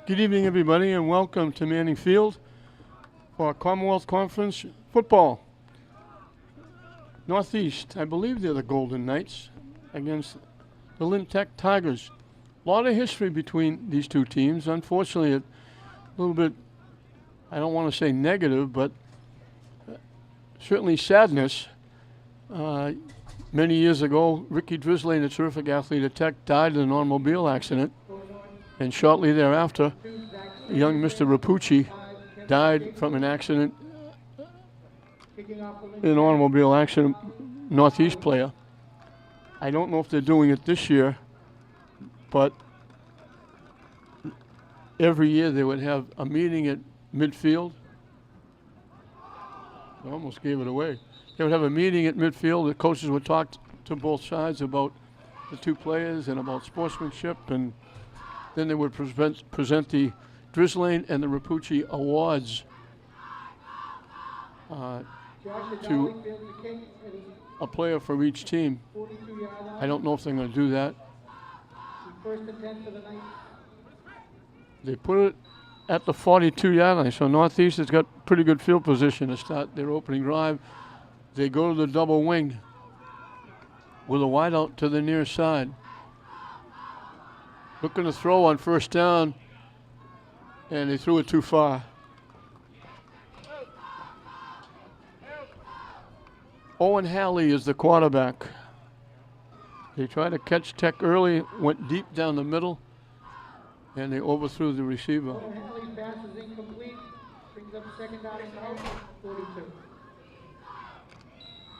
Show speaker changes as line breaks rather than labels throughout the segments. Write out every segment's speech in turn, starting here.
Good evening, everybody, and welcome to Manning Field for Commonwealth Conference football. Northeast, I believe they're the Golden Knights against the Lynn Tech Tigers. A lot of history between these two teams. Unfortunately, a little bit, I don't want to say negative, but certainly sadness. Many years ago, Ricky Drisley, a terrific athlete at Tech, died in an automobile accident. And shortly thereafter, young Mr. Rapucci died from an accident, an automobile accident, Northeast player. I don't know if they're doing it this year, but every year they would have a meeting at midfield. I almost gave it away. They would have a meeting at midfield. The coaches would talk to both sides about the two players and about sportsmanship, and then they would present the Drisley and the Rapucci awards to a player for each team. I don't know if they're going to do that. They put it at the 42-yard line, so Northeast has got pretty good field position to start their opening drive. They go to the double wing with a wide out to the near side. Looking to throw on first down, and they threw it too far. Owen Halley is the quarterback. They tried to catch Tech early, went deep down the middle, and they overthrew the receiver.
Owen Halley's pass is incomplete. Brings up second down and out, 42.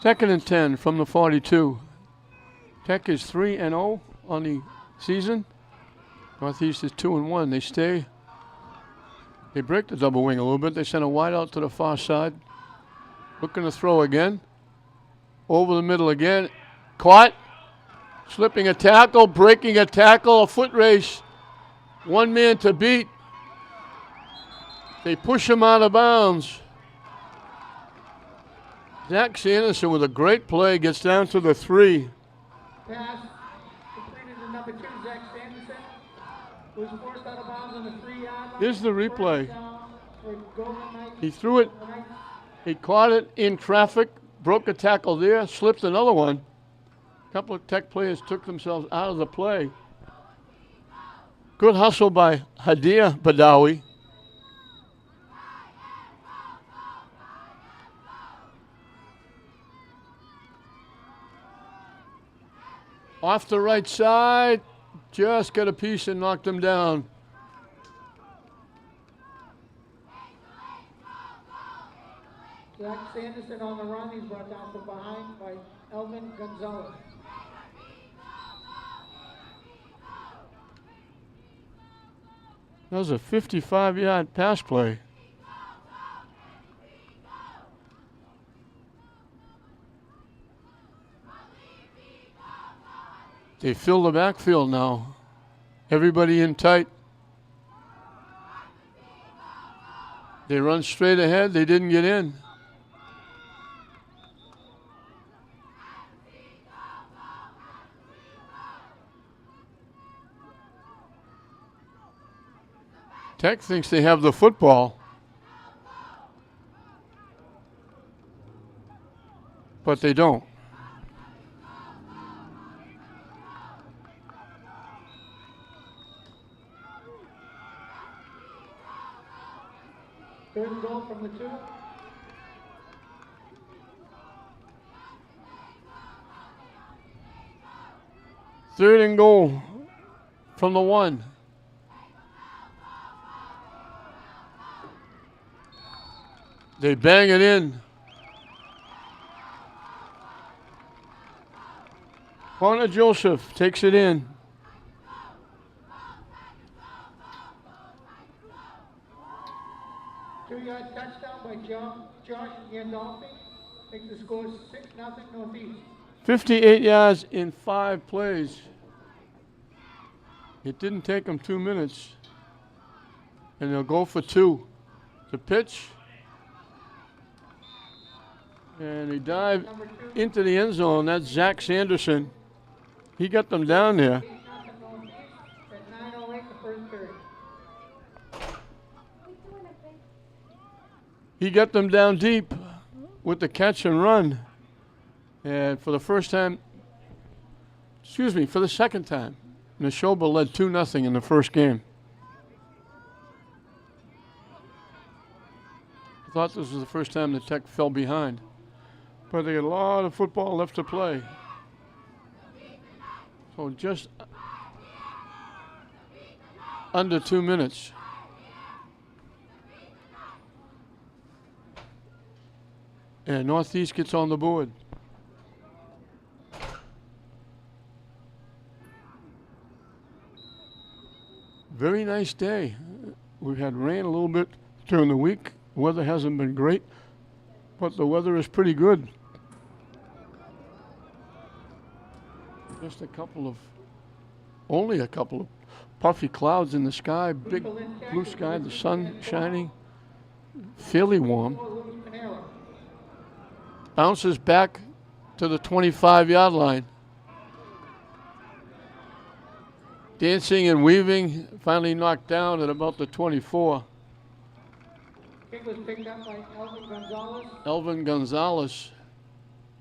Second and 10 from the 42. Tech is 3-0 on the season. Northeast is 2-1. They stay. They break the double wing a little bit. They send a wide out to the far side. Looking to throw again. Over the middle again. Caught. Slipping a tackle. Breaking a tackle. A foot race. One man to beat. They push him out of bounds. Zach Sanderson with a great play. Gets down to the 3.
Pass completed to number 2, Zach Sanderson. Was forced out of bounds on the 3-yard line.
Here's the replay. He threw it. He caught it in traffic, broke a tackle there, slipped another one. A couple of Tech players took themselves out of the play. Good hustle by Hadir Badawi. Off the right side. Just got a piece and knocked him down.
Zach Sanderson on the run. He's brought down from behind by Elvin Gonzalez.
That was a 55-yard pass play. They fill the backfield now. Everybody in tight. They run straight ahead. They didn't get in. Tech thinks they have the football, but they don't.
Third and goal from the 2.
Third and goal from the 1. They bang it in. Connor Joseph takes it in.
Two-yard touchdown by Josh Gandolfi. Makes the score 6-0 Northeast.
58 yards in 5 plays. It didn't take them 2 minutes. And they'll go for 2. The pitch. And he dived into the end zone. That's Zach Sanderson. He got them down there. He got them down deep with the catch and run. And for the first time, for the second time, Neshoba led 2-0 in the first game. I thought this was the first time the Tech fell behind. But they had a lot of football left to play. So just under 2 minutes. And Northeast gets on the board. Very nice day. We've had rain a little bit during the week. Weather hasn't been great, but the weather is pretty good. Just only a couple of puffy clouds in the sky, big blue sky, the sun shining, fairly warm. Bounces back to the 25-yard line. Dancing and weaving, finally knocked down at about the 24.
Kick was picked up by
Elvin Gonzalez.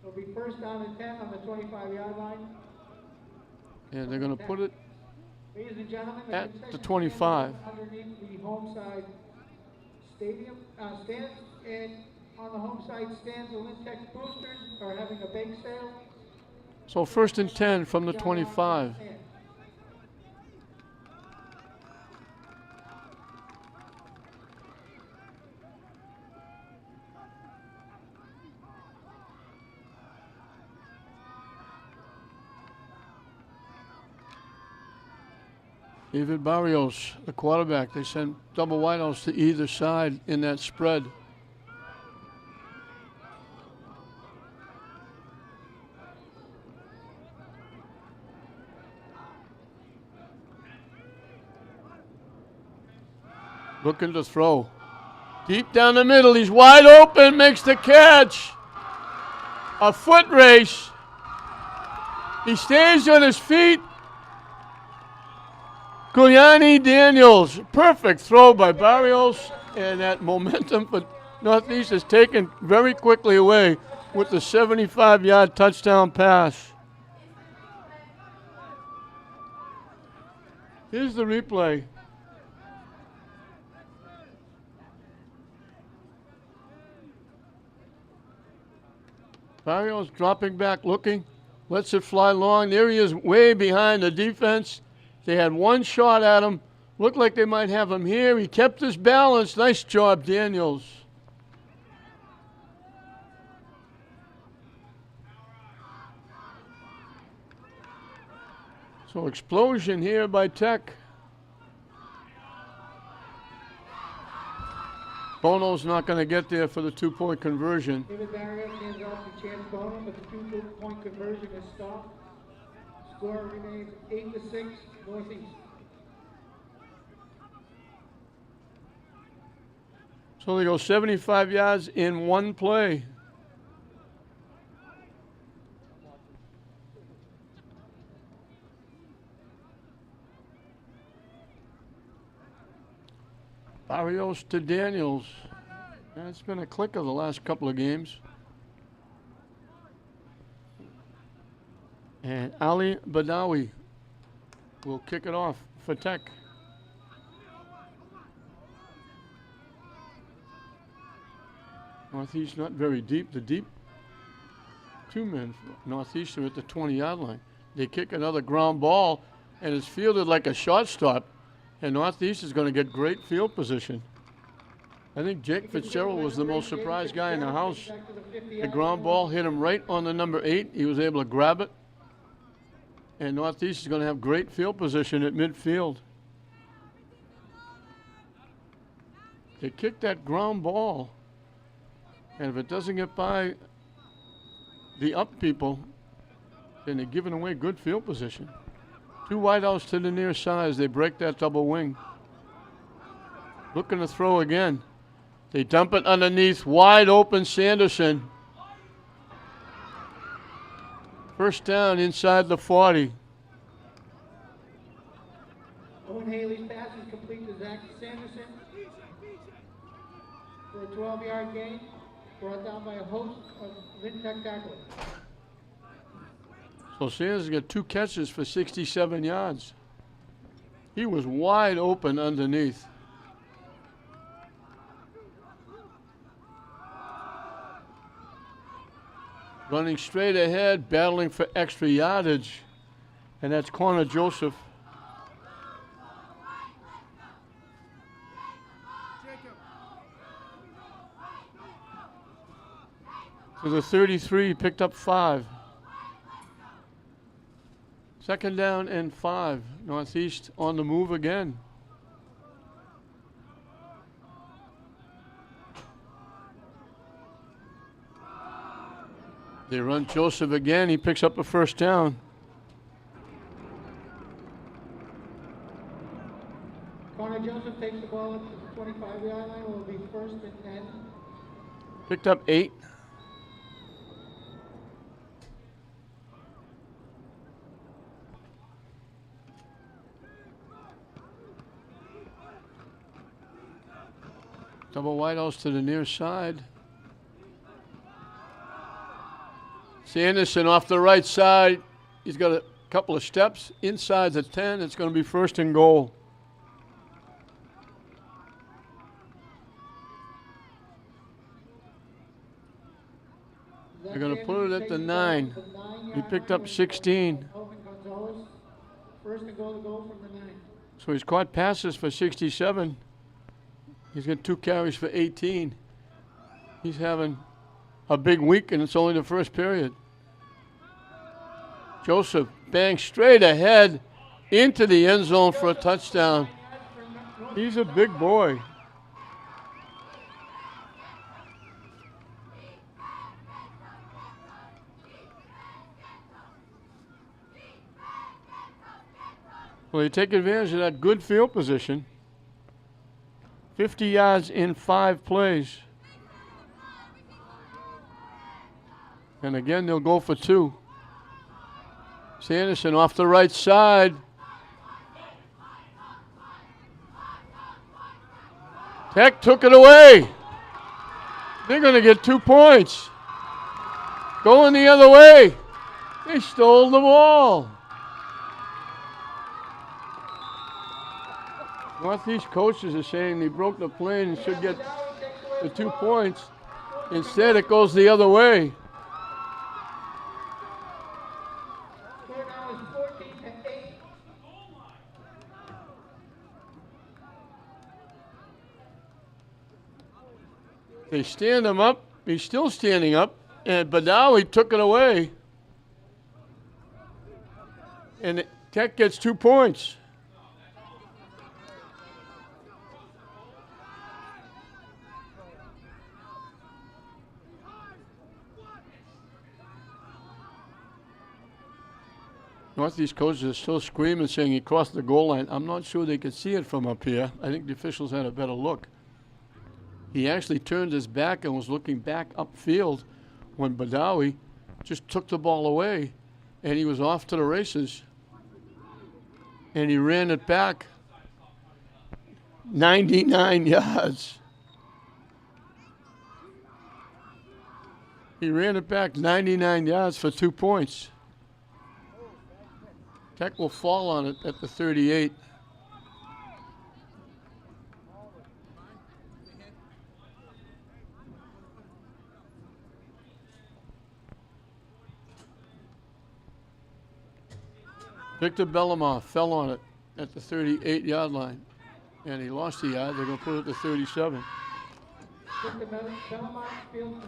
It'll be first down and 10 on the 25-yard line.
And they're going to put it
Ladies and gentlemen,
at the 25.
Underneath the home side stadium stands, and on the home side stands, the Lintex Boosters are having a bake sale.
So first and 10 from the 25. David Barrios, the quarterback. They sent double wideouts to either side in that spread. Looking to throw. Deep down the middle, he's wide open, makes the catch. A foot race. He stays on his feet. Guliani Daniels, perfect throw by Barrios, and that momentum for Northeast is taken very quickly away with the 75-yard touchdown pass. Here's the replay. Barrios dropping back, looking, lets it fly long. There he is, way behind the defense. They had one shot at him. Looked like they might have him here. He kept his balance. Nice job, Daniels. So explosion here by Tech. Bono's not going to get there for the two-point conversion.
David Barrios hands off to Chance Bono, but the two-point conversion is stopped. Score remains 8-6, Northeast.
So they go 75 yards in one play. Barrios to Daniels. And it's been a clicker the last couple of games. And Ali Badawi will kick it off for Tech. Northeast not very deep. The deep two men for Northeast are at the 20-yard line. They kick another ground ball, and it's fielded like a shortstop. And Northeast is going to get great field position. I think Jake Fitzgerald was the most surprised guy in the house. The ground ball hit him right on the number 8. He was able to grab it. And Northeast is going to have great field position at midfield. They kick that ground ball. And if it doesn't get by the up people, then they're giving away good field position. Two wideouts to the near side as they break that double wing. Looking to throw again. They dump it underneath, wide open Sanderson. First down inside the 40.
Owen Haley's pass is complete to Zach Sanderson. for a 12-yard gain, brought down by a host of Lynn-Tech tacklers.
So Sanders got 2 catches for 67 yards. He was wide open underneath. Running straight ahead, battling for extra yardage. And that's corner Joseph. To the 33, he picked up 5. Second down and 5. Northeast on the move again. They run Joseph again. He picks up a first down.
Corner Joseph takes the ball up to the 25-yard line. Will be first and 10.
Picked up 8. Double wideouts to the near side. Sanderson off the right side. He's got a couple of steps inside the 10. It's going to be first and goal. They're going to put it at the 9. He picked up 16.
First and goal to go from the 9.
So he's caught passes for 67. He's got 2 carries for 18. He's having a big week, and it's only the first period. Joseph bangs straight ahead into the end zone for a touchdown. He's a big boy. Well, they take advantage of that good field position. 50 yards in 5 plays. And again, they'll go for 2. Sanderson off the right side. Tech took it away. They're going to get 2 points. Going the other way. They stole the ball. Northeast coaches are saying they broke the play and should get the 2 points. Instead, it goes the other way.
Score now is 14-8.
They stand him up. He's still standing up. And Badawi took it away. And Tech gets 2 points. Northeast coaches are still screaming, saying he crossed the goal line. I'm not sure they could see it from up here. I think the officials had a better look. He actually turned his back and was looking back upfield when Badawi just took the ball away, and he was off to the races. And he ran it back 99 yards. He ran it back 99 yards for 2 points. Tech will fall on it at the 38. Victor Bellamar fell on it at the 38-yard line, and he lost the yard. They're going to put it at the 37.
Victor Belmont field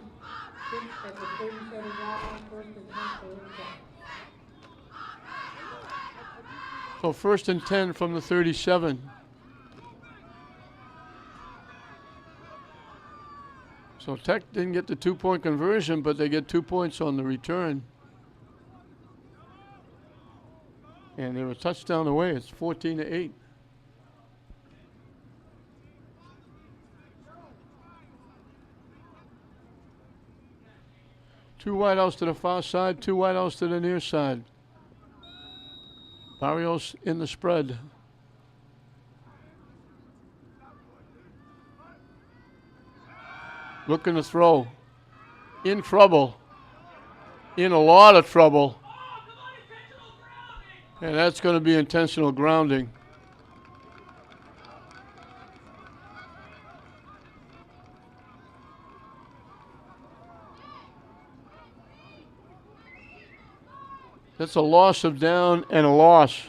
at the 37-yard line, first and 10 for Lynn-Tech.
So first and 10 from the 37. So Tech didn't get the 2-point conversion, but they get 2 points on the return. And they were a touchdown away. It's 14-8. Two wideouts to the far side, 2 wideouts to the near side. Barrios in the spread. looking to throw. In trouble. In a lot of trouble. And that's going to be intentional grounding. That's a loss of down and a loss.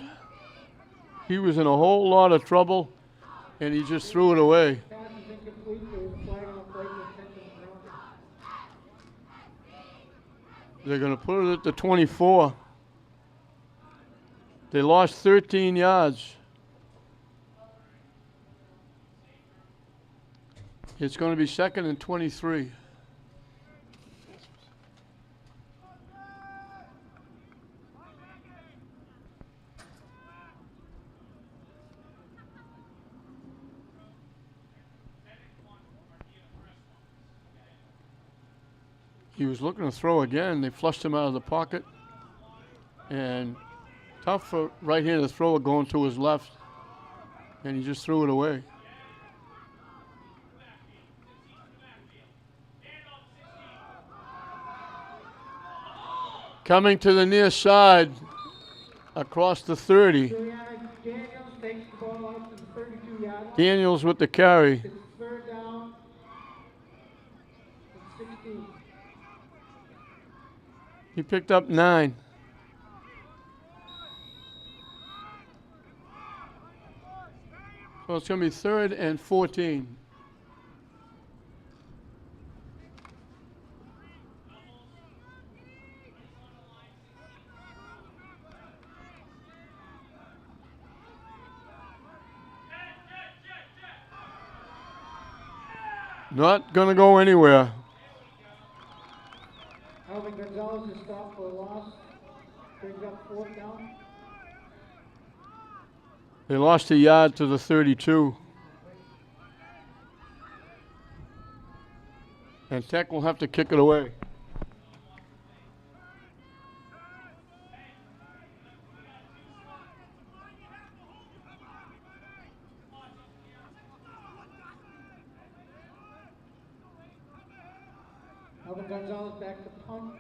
He was in a whole lot of trouble, and he just threw it away.
Pass is incomplete. There was a flag on the play for intentional grounding.
They're going to put it at the 24. They lost 13 yards. It's going to be 2nd and 23. He was looking to throw again. They flushed him out of the pocket. And tough for right-handed thrower going to his left. And he just threw it away. Coming to the near side, across the 30.
Daniels takes the ball out to the 32-yard line.
Daniels with the carry.
It's 3rd down and 16.
He picked up 9. So it's going to be 3rd and 14. Not going to go anywhere.
Alvin Gonzalez is stopped for a loss. Brings up 4th down.
They lost a yard to the 32. And Tech will have to kick it away.
Alvin Gonzalez back to punt.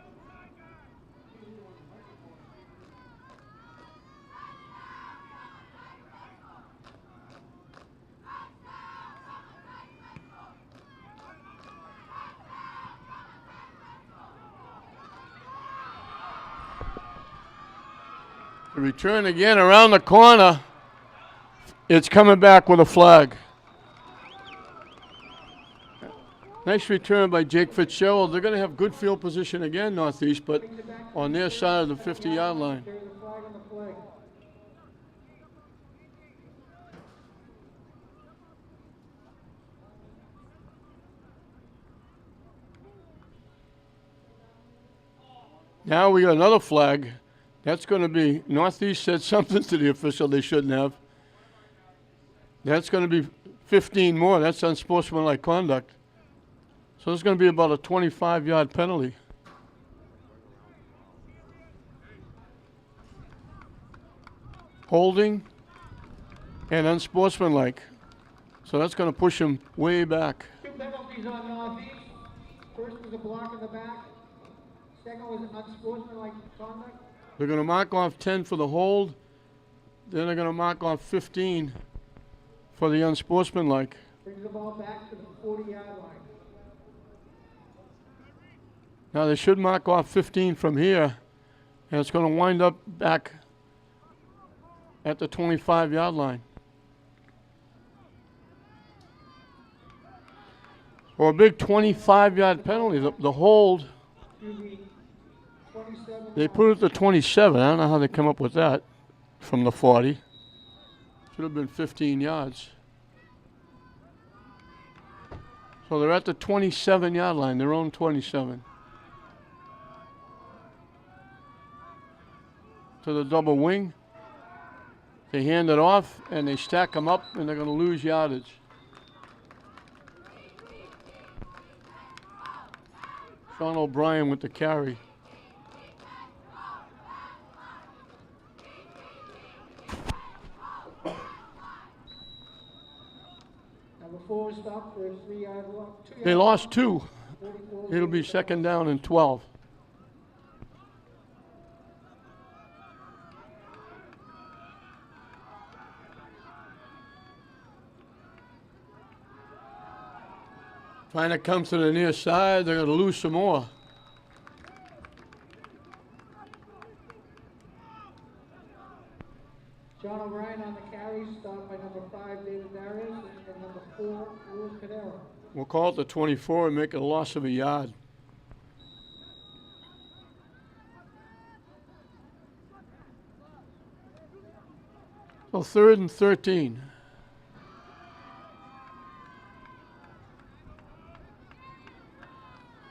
The return again around the corner. It's coming back with a flag. Nice return by Jake Fitzgerald. They're going to have good field position again, Northeast, but on their side of the 50-yard line.
There's a flag on the play.
Now we got another flag. That's going to be, Northeast said something to the official they shouldn't have. That's going to be 15 more. That's unsportsmanlike conduct. So it's going to be about a 25-yard penalty. Holding and unsportsmanlike. So that's going to push him way back.
2 penalties on Northeast. First was a block in the back. Second was unsportsmanlike conduct.
They're going to mark off 10 for the hold. Then they're going to mark off 15 for the unsportsmanlike.
Brings the ball back to the 40-yard line.
Now they should mark off 15 from here, and it's going to wind up back at the 25-yard line. Or a big 25-yard penalty. The hold,
Excuse me, 27.
they put it to 27. I don't know how they come up with that from the 40. Should have been 15 yards. So they're at the 27-yard line, their own 27. To the double wing. They hand it off, and they stack them up, and they're going to lose yardage. Sean O'Brien with the carry.
Number 4 stop for a 3-yard line.
They lost 2. It'll be second down and 12. Trying to come to the near side. They're going to lose some more.
John O'Brien on the carry, stopped by number 5, David Darius, and number 4, Luis Cadero.
We'll call it the 24 and make it a loss of a yard. So 3rd and 13.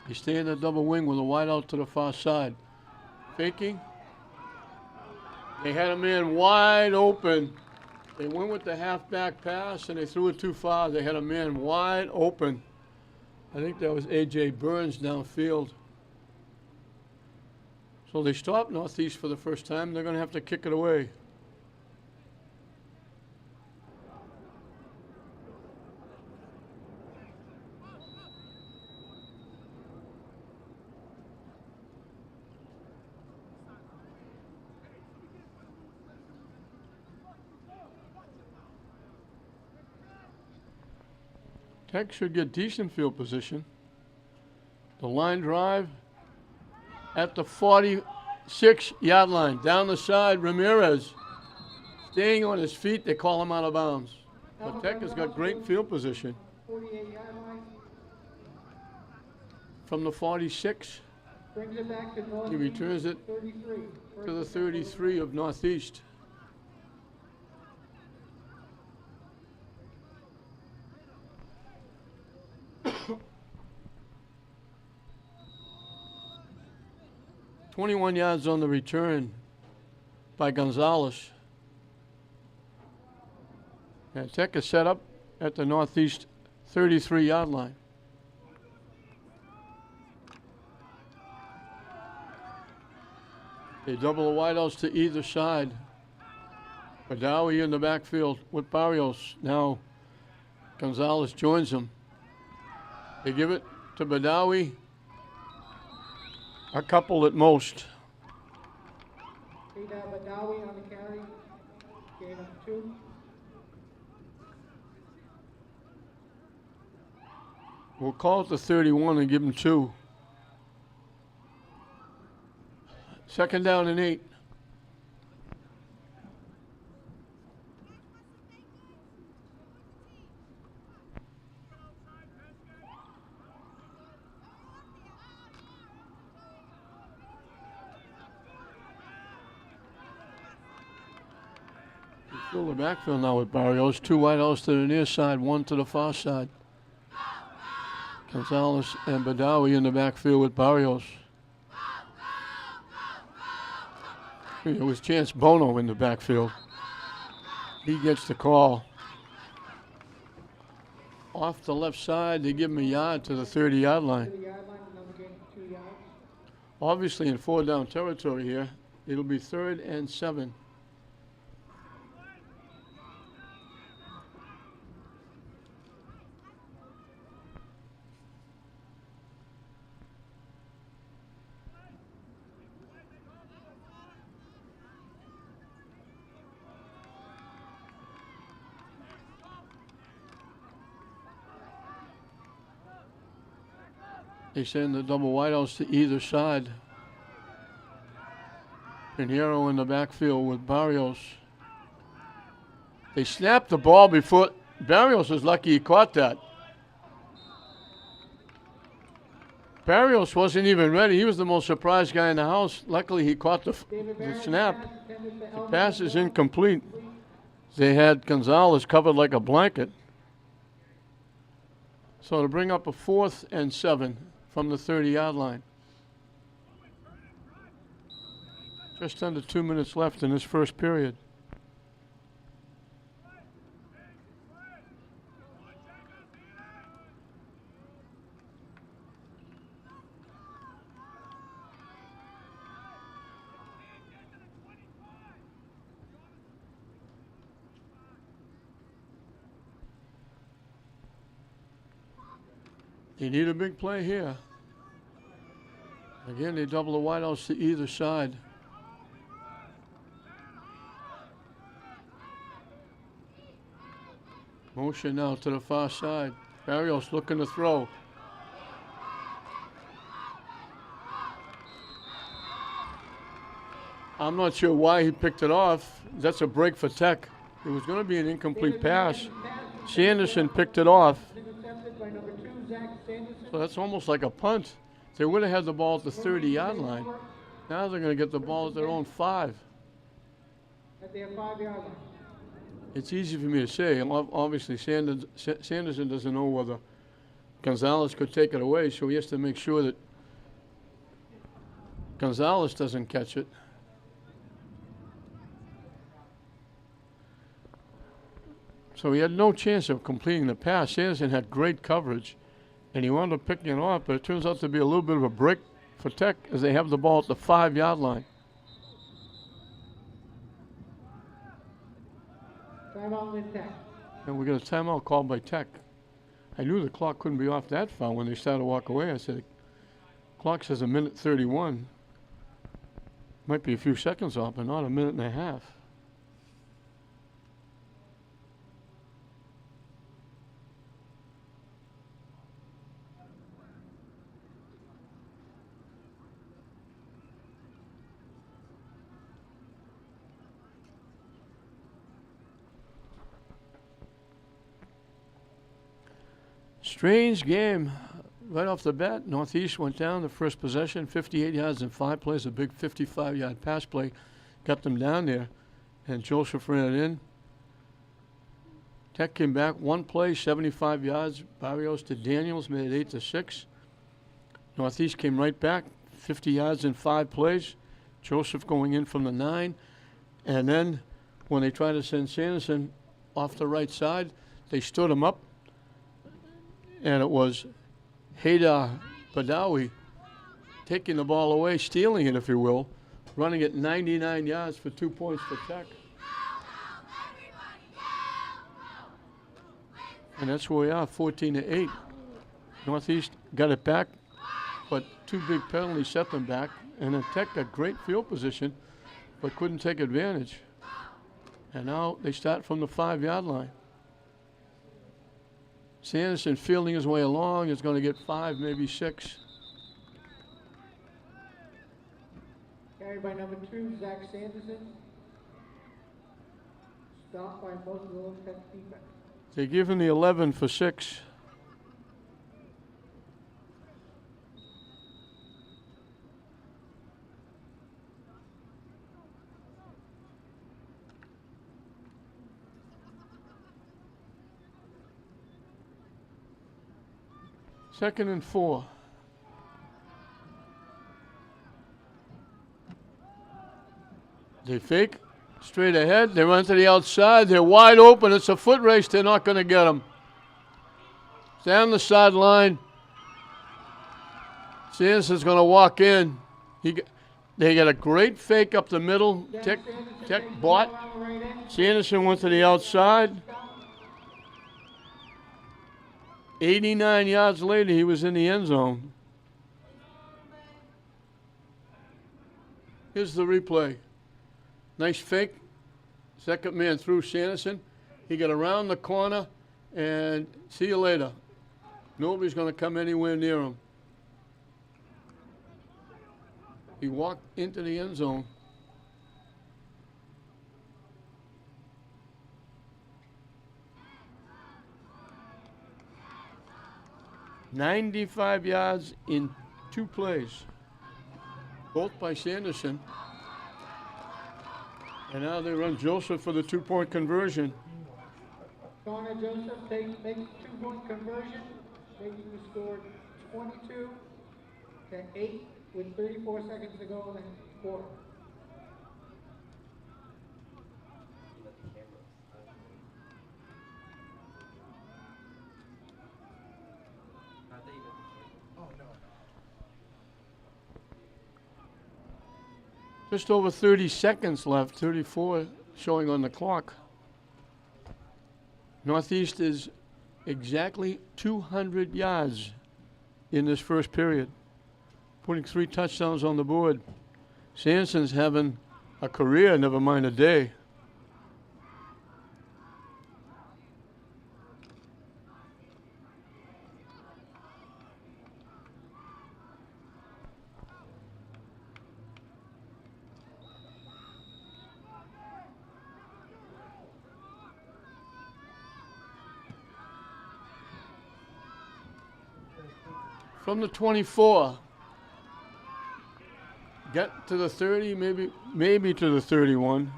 They stay in the double wing with a wide out to the far side. Faking. They had a man wide open. They went with the halfback pass and they threw it too far. They had a man wide open. I think that was A.J. Burns downfield. So they stopped Northeast for the first time. They're going to have to kick it away. Tech should get decent field position. The line drive at the 46-yard line. Down the side, Ramirez staying on his feet. They call him out of bounds. But Tech has got great field position.
48-yard line.
From the 46,
Brings it back to Northeast.
he returns it
33.
to the 33 of Northeast. .21 yards on the return by Gonzalez. And Tech is set up at the Northeast 33-yard line. They double the wideouts to either side. Badawi in the backfield with Barrios. Now Gonzalez joins them. They give it to Badawi. A couple at most.
Badawi on the carry. Gain of 2.
We'll call it the 31 and give him 2. Second down and 8. Fill the backfield now with Barrios. 2 wideouts to the near side, 1 to the far side. Gonzalez and Badawi in the backfield with Barrios. It was Chance Bono in the backfield. He gets the call. Off the left side, they give him a yard to the 30-yard line.
30-yard line, another gain of 2 yards.
Obviously in 4-down territory here. It'll be 3rd and 7. They send the double wideouts to either side. Pinheiro in the backfield with Barrios. They snapped the ball before. Barrios was lucky he caught that. Barrios wasn't even ready. He was the most surprised guy in the house. Luckily, he caught the snap. The pass is incomplete. They had Gonzalez covered like a blanket. So to bring up a 4th and 7 from the 30-yard line. Just under 2 minutes left in this first period. They need a big play here. Again, they double the wideouts to either side. Motion now to the far side. Barrios looking to throw. I'm not sure why he picked it off. That's a break for Tech. It was going to be an incomplete pass. Sanderson picked it off. So that's almost like a punt. They would have had the ball at the 30-yard line. Now they're going to get the ball at their own 5.
At their 5-yard line.
It's easy for me to say. Obviously, Sanderson doesn't know whether Gonzalez could take it away, so he has to make sure that Gonzalez doesn't catch it. So he had no chance of completing the pass. Sanderson had great coverage, and he wound up picking it off, but it turns out to be a little bit of a break for Tech as they have the ball at the 5-yard line.
Timeout with Tech.
And we got a timeout called by Tech. I knew the clock couldn't be off that far when they started to walk away. I said, the clock says 1:31. Might be a few seconds off, but not a minute and a half. Strange game right off the bat. Northeast went down the first possession, 58 yards in 5 plays, a big 55-yard pass play. Got them down there, and Joseph ran it in. Tech came back, 1 play, 75 yards. Barrios to Daniels made it 8-6. Northeast came right back, 50 yards in 5 plays. Joseph going in from the 9. And then when they tried to send Sanderson off the right side, they stood him up. And it was Haydar Badawi taking the ball away, stealing it, if you will, running it 99 yards for 2 points for Tech. And that's where we are, 14-8. Northeast got it back, but 2 big penalties set them back. And then Tech got great field position, but couldn't take advantage. And now they start from the 5-yard line. Sanderson fielding his way along is going to get 5, maybe 6.
Carried by number 2, Zach Sanderson. Stopped by most of the Little Tech defense.
They give him the 11 for 6. Second and 4. They fake, straight ahead. They run to the outside. They're wide open. It's a foot race. They're not going to get them. Down the sideline. Sanderson's going to walk in. They got a great fake up the middle. Tech bought. Sanderson went to the outside. 89 yards later, he was in the end zone. Here's the replay. Nice fake. Second man through Sanderson. He got around the corner, and see you later. Nobody's going to come anywhere near him. He walked into the end zone. "95 yards in 2 plays, both by Sanderson. And now they run Joseph for the 2-point conversion.
Connor Joseph makes 2-point conversion, making the score 22-8 with 34 seconds to go in the quarter.
Just over 30 seconds left, 34 showing on the clock. Northeast is exactly 200 yards in this first period, putting 3 touchdowns on the board. Sanson's having a career, never mind a day. From the 24, get to the 30, maybe to the 31.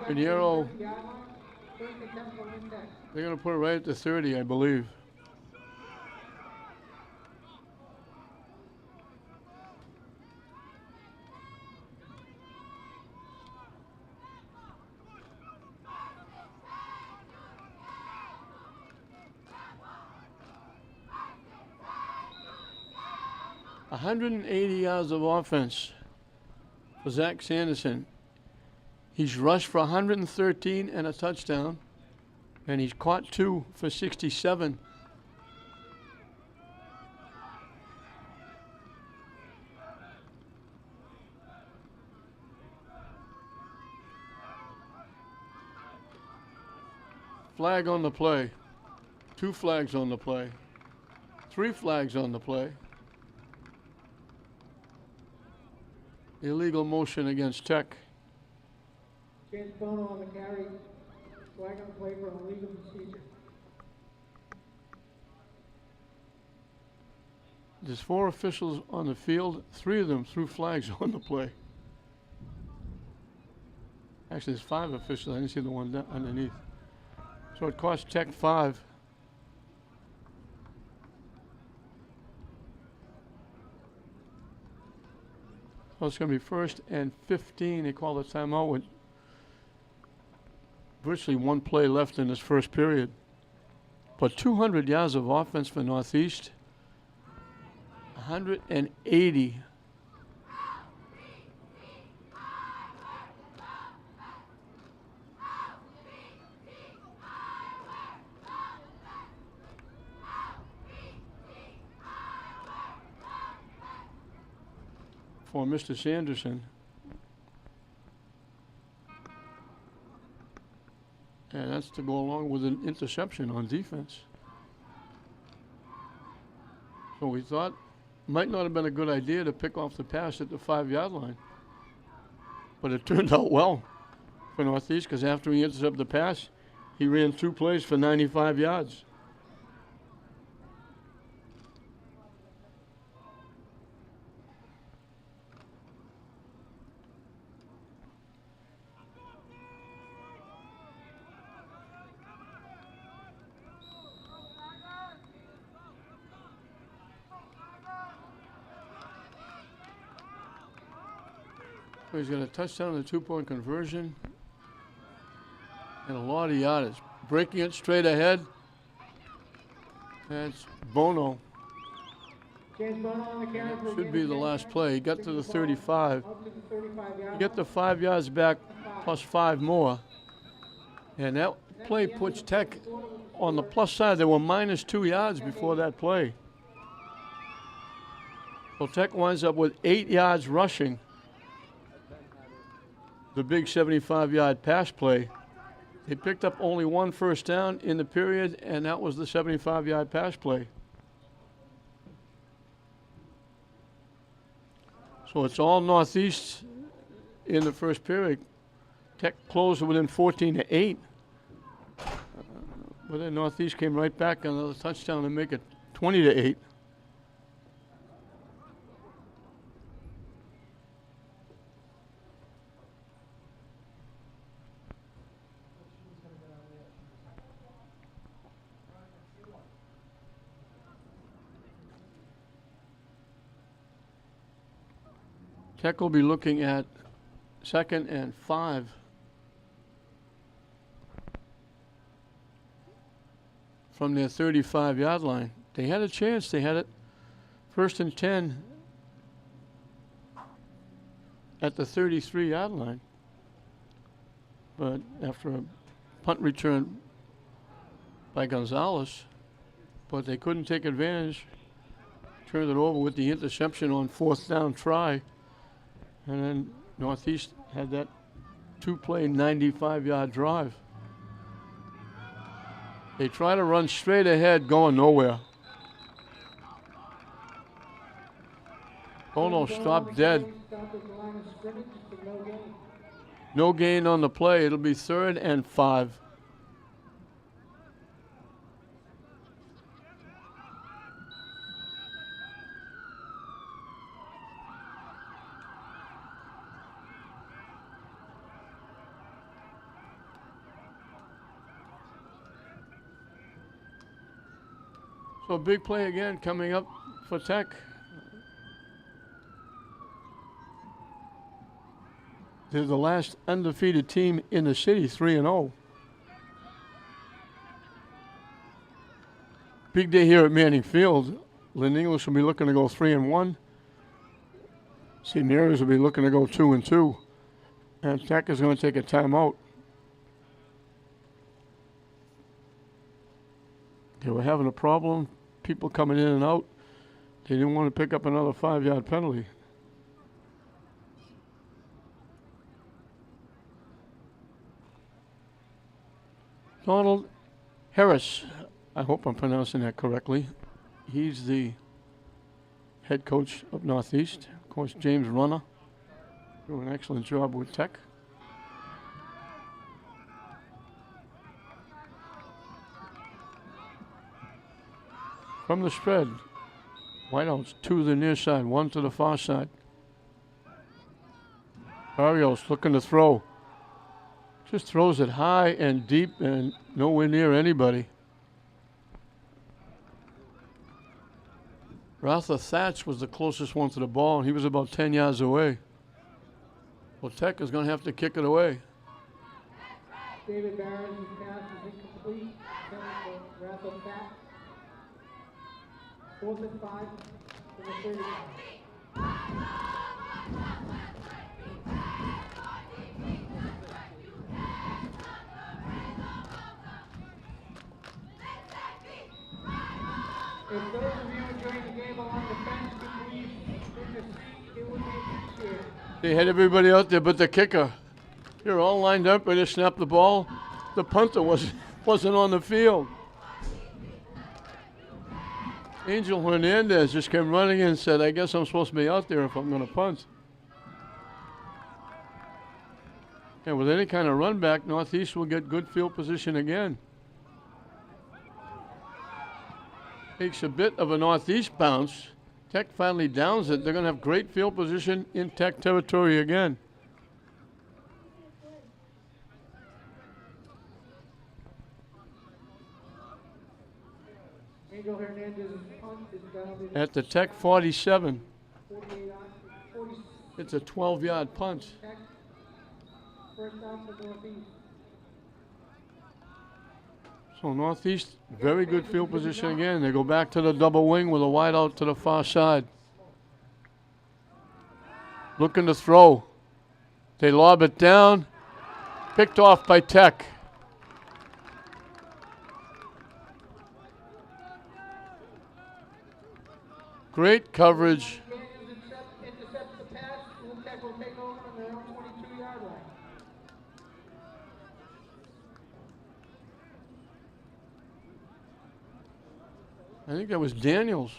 Pinheiro, they're going to put it right at the 30, I believe. .180 yards of offense for Zach Sanderson. He's rushed for 113 and a touchdown, and he's caught 2 for 67. Flag on the play. 2 flags on the play. 3 flags on the play. Illegal motion against Tech.
Chance Bono on the carry. Flag on play for an illegal procedure.
There's 4 officials on the field. 3 of them threw flags on the play. Actually, there's 5 officials. I didn't see the one underneath. So it cost Tech 5. So it's going to be 1st and 15. They call the timeout with virtually 1 play left in this first period. But 200 yards of offense for Northeast. 180. For Mr. Sanderson. And that's to go along with an interception on defense. So we thought might not have been a good idea to pick off the pass at the 5-yard line. But it turned out well for Northeast, because after he intercepted the pass, he ran 2 plays for 95 yards. So he's got a touchdown and a 2-point conversion and a lot of yardage. Breaking it straight ahead. That's Bono. Should be the last play. He got to the 35. You get the 5 yards back plus 5 more. And that play puts Tech on the plus side. They were minus 2 yards before that play. So Tech winds up with 8 yards rushing. The big 75-yard pass play. They picked up only 1 first down in the period, and that was the 75-yard pass play. So it's all Northeast in the first period. Tech closed within 14-8. But then Northeast came right back on another touchdown to make it 20-8. Tech will be looking at 2nd and 5. From their 35-yard line. They had a chance. They had it 1st and 10 at the 33-yard line. But after a punt return by Gonzalez, but they couldn't take advantage. Turned it over with the interception on 4th down try. And then Northeast had that 2-play 95-yard drive. They try to run straight ahead, going nowhere. Bono stopped dead. No gain on the play. It'll be 3rd and 5. So a big play again coming up for Tech. They're the last undefeated team in the city, 3-0. Big day here at Manning Field. Lynn English will be looking to go 3-1. St. Mary's will be looking to go 2-2. And Tech is going to take a timeout. They were having a problem. People coming in and out. They didn't want to pick up another 5-yard penalty. Donald Harris, I hope I'm pronouncing that correctly. He's the head coach of Northeast. Of course, James Runner doing an excellent job with Tech. From the spread, Whiteouts 2 to the near side, 1 to the far side. Barrios looking to throw. Just throws it high and deep and nowhere near anybody. Ratha Thatch was the closest one to the ball, and he was about 10 yards away. Well, Tech is going to have to kick it away.
David Barron's pass is incomplete. Ratha Thatch. 4th and 5 from the 30. If those of you enjoying the game along the fence could leave in the seat, it would be appreciated.
They had everybody out there but the kicker. You're all lined up, ready to snap the ball. The punter wasn't on the field. Angel Hernandez just came running in and said, I guess I'm supposed to be out there if I'm going to punt. And with any kind of run back, Northeast will get good field position again. Takes a bit of a Northeast bounce. Tech finally downs it. They're going to have great field position in Tech territory again.
Angel Hernandez's punt is down
At the Tech 47.
48 40.
It's a 12-yard punt.
Tech. First down for Northeast.
So Northeast, very good field position again. They go back to the double wing with a wide out to the far side. Looking to throw. They lob it down. Picked off by Tech. Great coverage.
Intercepts the pass. Tech will take over on their own 22-yard line.
I think that was Daniels.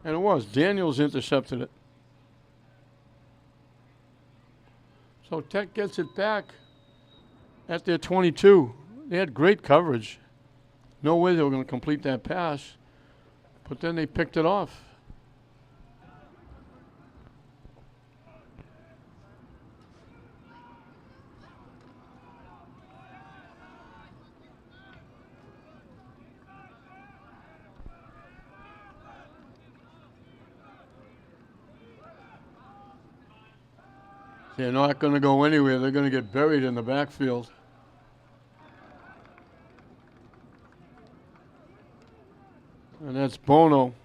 And it was. Daniels intercepted it. So Tech gets it back at their 22. They had great coverage. No way they were going to complete that pass. But then they picked it off. They're not going to go anywhere. They're going to get buried in the backfield. And that's Bono.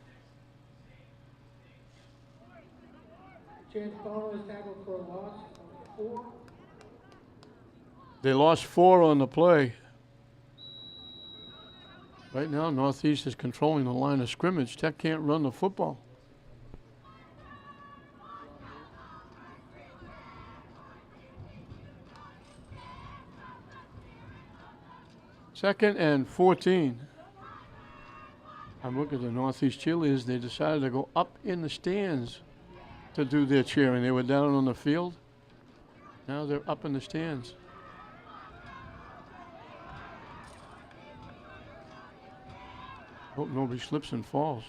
Chance Bono is tackled for a loss of 4.
They lost 4 on the play. Right now, Northeast is controlling the line of scrimmage. Tech can't run the football. Second and 14. I'm looking at the Northeast cheerleaders. They decided to go up in the stands to do their cheering. They were down on the field. Now they're up in the stands. Hope nobody slips and falls.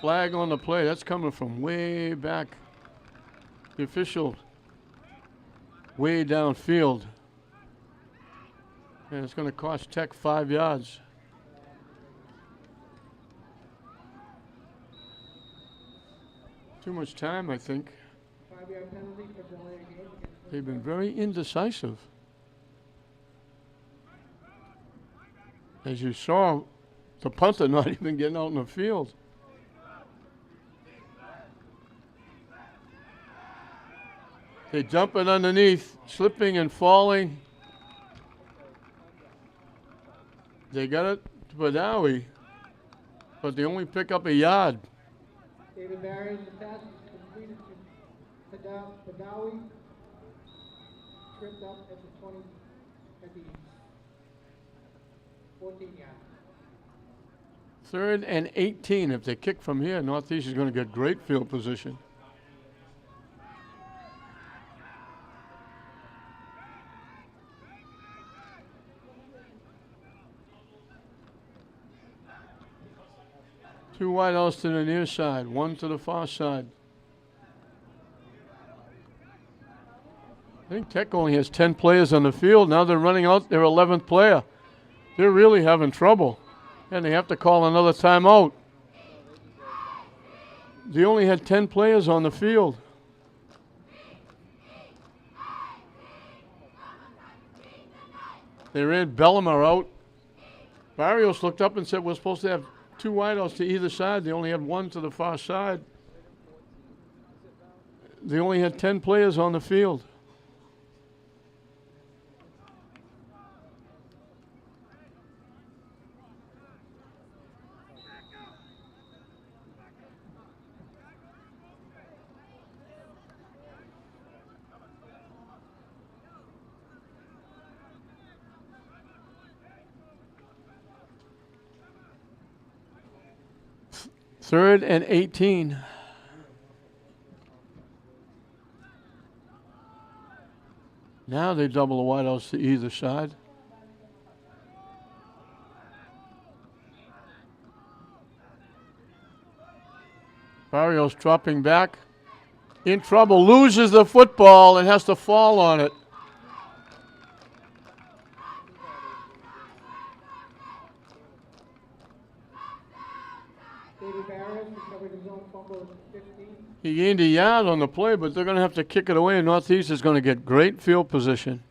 Flag on the play. That's coming from way back. The official way downfield. And it's going to cost Tech 5 yards. Too much time, I think.
5-yard penalty for delaying game.
They've been very indecisive. As you saw, the punter not even getting out in the field. They dump it underneath, slipping and falling. They got it to Badawi, but they only pick up a yard.
David Barry, the pass is completed to Badawi. Tripped up at the 20, at the 14-yard.
Third and 18. If they kick from here, Northeast is going to get great field position. Two wideouts to the near side, one to the far side. I think Tech only has 10 players on the field. Now they're running out their 11th player. They're really having trouble. And they have to call another timeout. They only had 10 players on the field. They ran Bellamar out. Barrios looked up and said, we're supposed to have 2 wideouts to either side. They only had 1 to the far side. They only had 10 players on the field. Third and 18. Now they double the wideouts to either side. Barrios dropping back. In trouble, loses the football and has to fall on it.
David Barris recovered his own fumble at 15.
He gained a yard on the play, but they're going to have to kick it away. Northeast is going to get great field position.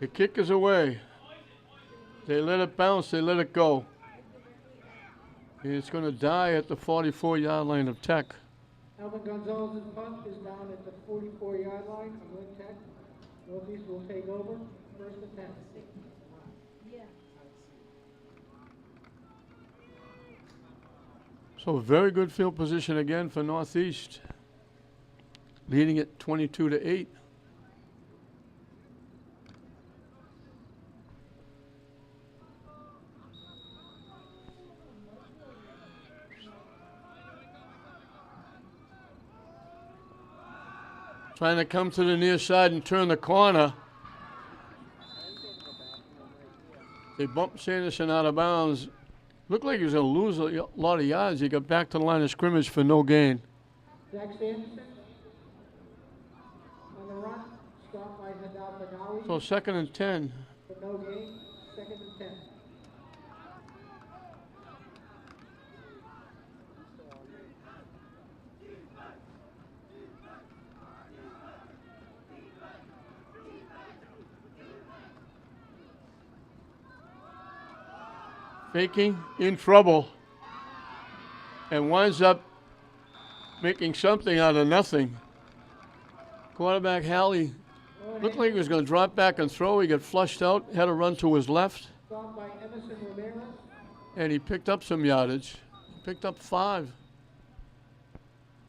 The kick is away. They let it bounce, they let it go. And it's going to die at the 44-yard line of Tech.
Alvin Gonzalez's punt is down at the 44-yard line of Lynn Tech. Northeast will take over. First and 10.
So very good field position again for Northeast. Leading it 22-8. Trying to come to the near side and turn the corner. They bumped Sanderson out of bounds. Looked like he was going to lose a lot of yards. He got back to the line of scrimmage for no gain.
Zach Sanderson on the run. Stopped by Hadad Badawi.
So second and 10.
For no gain. Second and 10.
faking, in trouble, and winds up making something out of nothing. Quarterback Halley looked like he was going to drop back and throw. He got flushed out, had a run to his left,
Stopped by Emerson Ramirez.
and he picked up some yardage. Picked up 5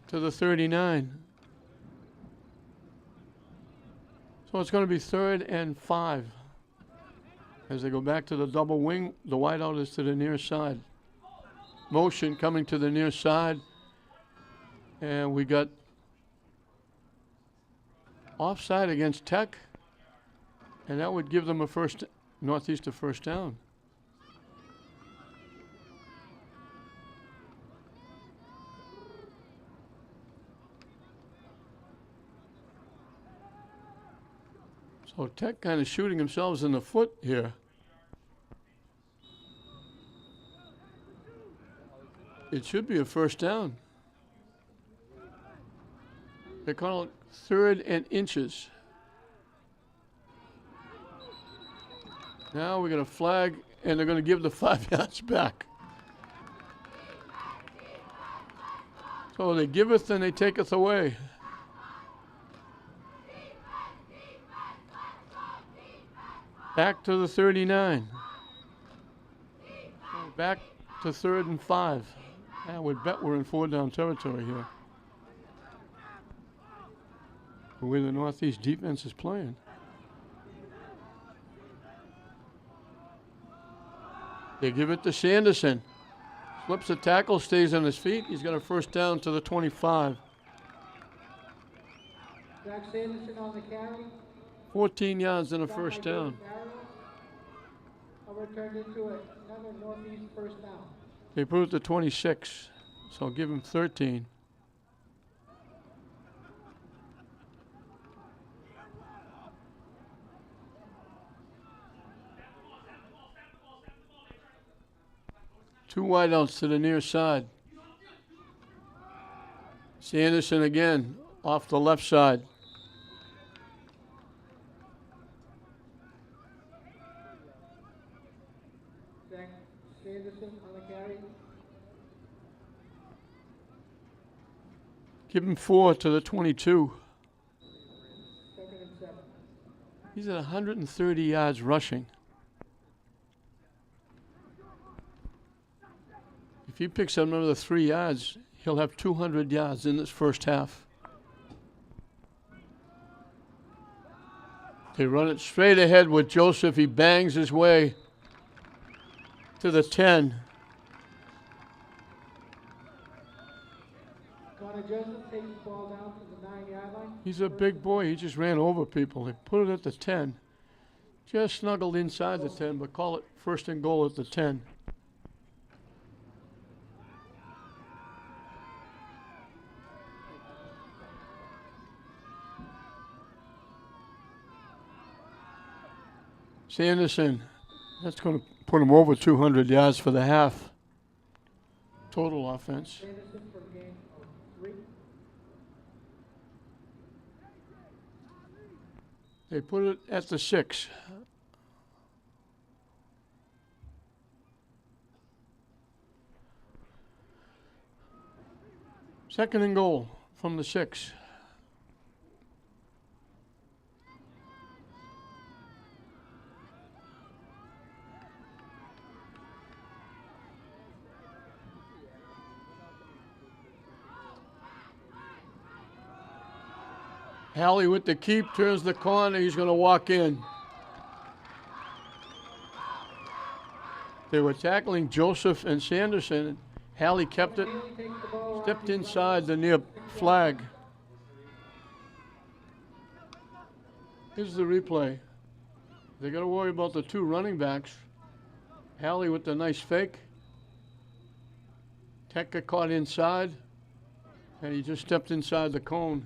to the 39. So it's going to be 3rd and 5. As they go back to the double wing, the wideout is to the near side. Motion coming to the near side. And we got offside against Tech. And that would give them a Northeast a first down. So Tech kind of shooting themselves in the foot here. It should be a first down. They call it 3rd and inches. Now we're going to flag, and they're going to give the 5 yards back. So they giveth and they taketh away. Back to the 39. Back to 3rd and 5. I would bet we're in 4-down territory here. The way the Northeast defense is playing. They give it to Sanderson. Flips the tackle, stays on his feet. He's got a first down to the 25.
Zach Sanderson on the carry.
14 yards and a first down.
Turned into another Northeast first down.
They put it to 26, so I'll give him 13. Two wideouts to the near side. Sanderson again off the left side.
Sanderson on the carry.
Give him 4 to the 22.
2nd and 7.
He's at 130 yards rushing. If he picks up another 3 yards, he'll have 200 yards in this first half. They run it straight ahead with Joseph. He bangs his way to the 10.
Connor Joseph takes the ball down to the 9-yard line.
He's a big boy. He just ran over people. They put it at the 10. Just snuggled inside the 10, but call it 1st and goal at the 10. Sanderson, that's going to put him over 200 yards for the half. Total offense.
Sanderson for a gain of 3.
They put it at the 6. Second and goal from the 6. Halley with the keep, turns the corner, he's going to walk in. They were tackling Joseph and Sanderson. Halley kept it, stepped inside the near flag. Here's the replay. They got to worry about the 2 running backs. Halley with the nice fake. Tech got caught inside, and he just stepped inside the cone.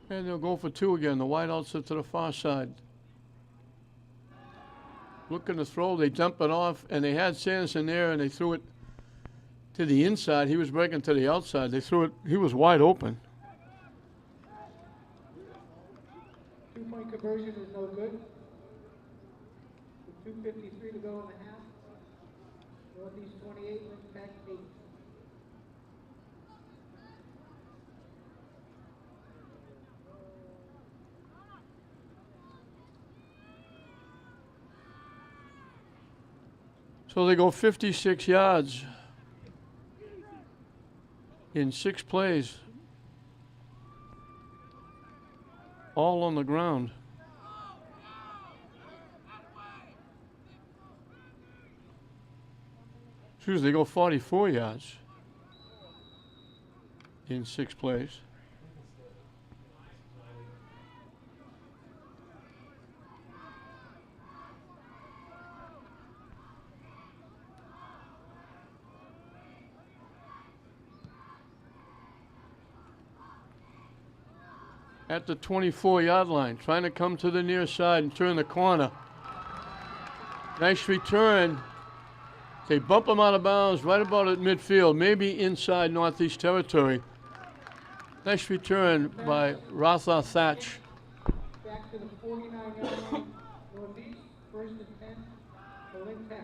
And they'll go for 2 again. The wideouts are to the far side. Looking to throw, they dump it off, and they had Sanderson there, and they threw it to the inside. He was breaking to the outside. They threw it, he was wide open.
2-point conversion is no good. With 2:53 to go in the half. Northeast 28, Lynn Tech 8.
So they go 56 yards in 6 plays, all on the ground. Excuse me, they go 44 yards in 6 plays. At the 24-yard line, trying to come to the near side and turn the corner. Nice return. They bump him out of bounds right about at midfield, maybe inside Northeast territory. Nice return by Ratha Thatch.
Back to the 49-yard line, Northeast, 1st and 10 for Lynn Tech.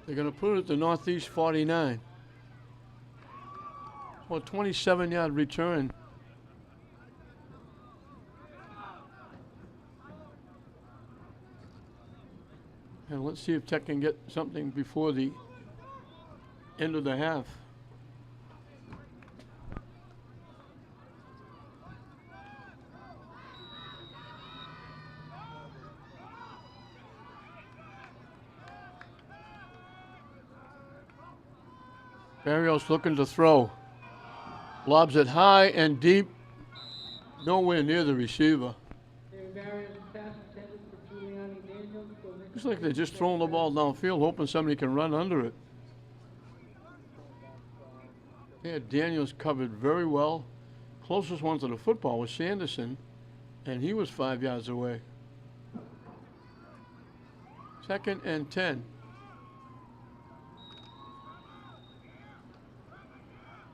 They're going to put it at the Northeast 49. Well, 27-yard return. And let's see if Tech can get something before the end of the half. Barrios looking to throw. Lobs it high and deep. Nowhere near the receiver. Looks like they're just throwing the ball downfield, hoping somebody can run under it. Yeah, Daniels covered very well. Closest one to the football was Sanderson, and he was 5 yards away. 2nd and 10.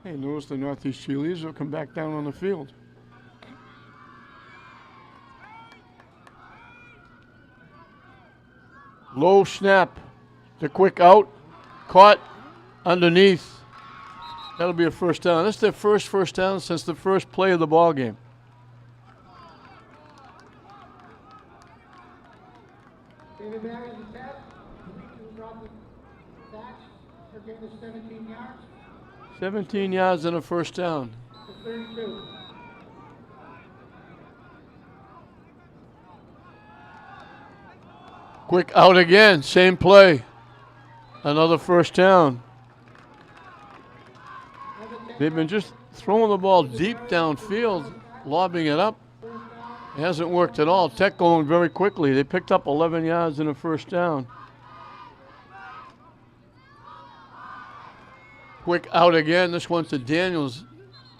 Hey, notice the Northeast cheerleaders will come back down on the field. Low snap, the quick out, caught underneath. That'll be a first down. That's their first down since the first play of the ball game.
David Barry is attacked. Thatch for gain of 17 yards.
17 yards and a first down.
To 32.
Quick out again, same play. Another first down. They've been just throwing the ball deep downfield, lobbing it up. It hasn't worked at all. Tech going very quickly. They picked up 11 yards and a first down. Quick out again. This one's to Daniels.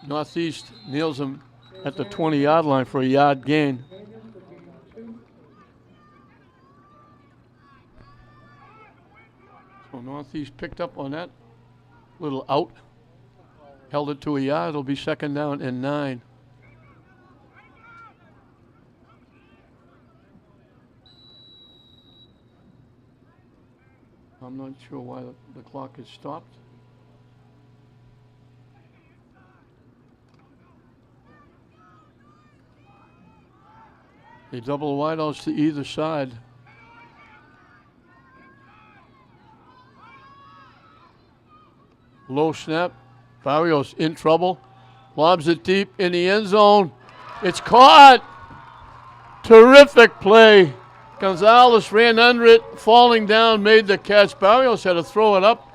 Northeast nails him at the 20-yard line for a yard gain. So Northeast picked up on that little out. Held it to a yard. It'll be 2nd down and 9. I'm not sure why the clock has stopped. They double wideouts to either side. Low snap. Barrios in trouble. Lobs it deep in the end zone. It's caught. Terrific play. Gonzalez ran under it, falling down, made the catch. Barrios had to throw it up.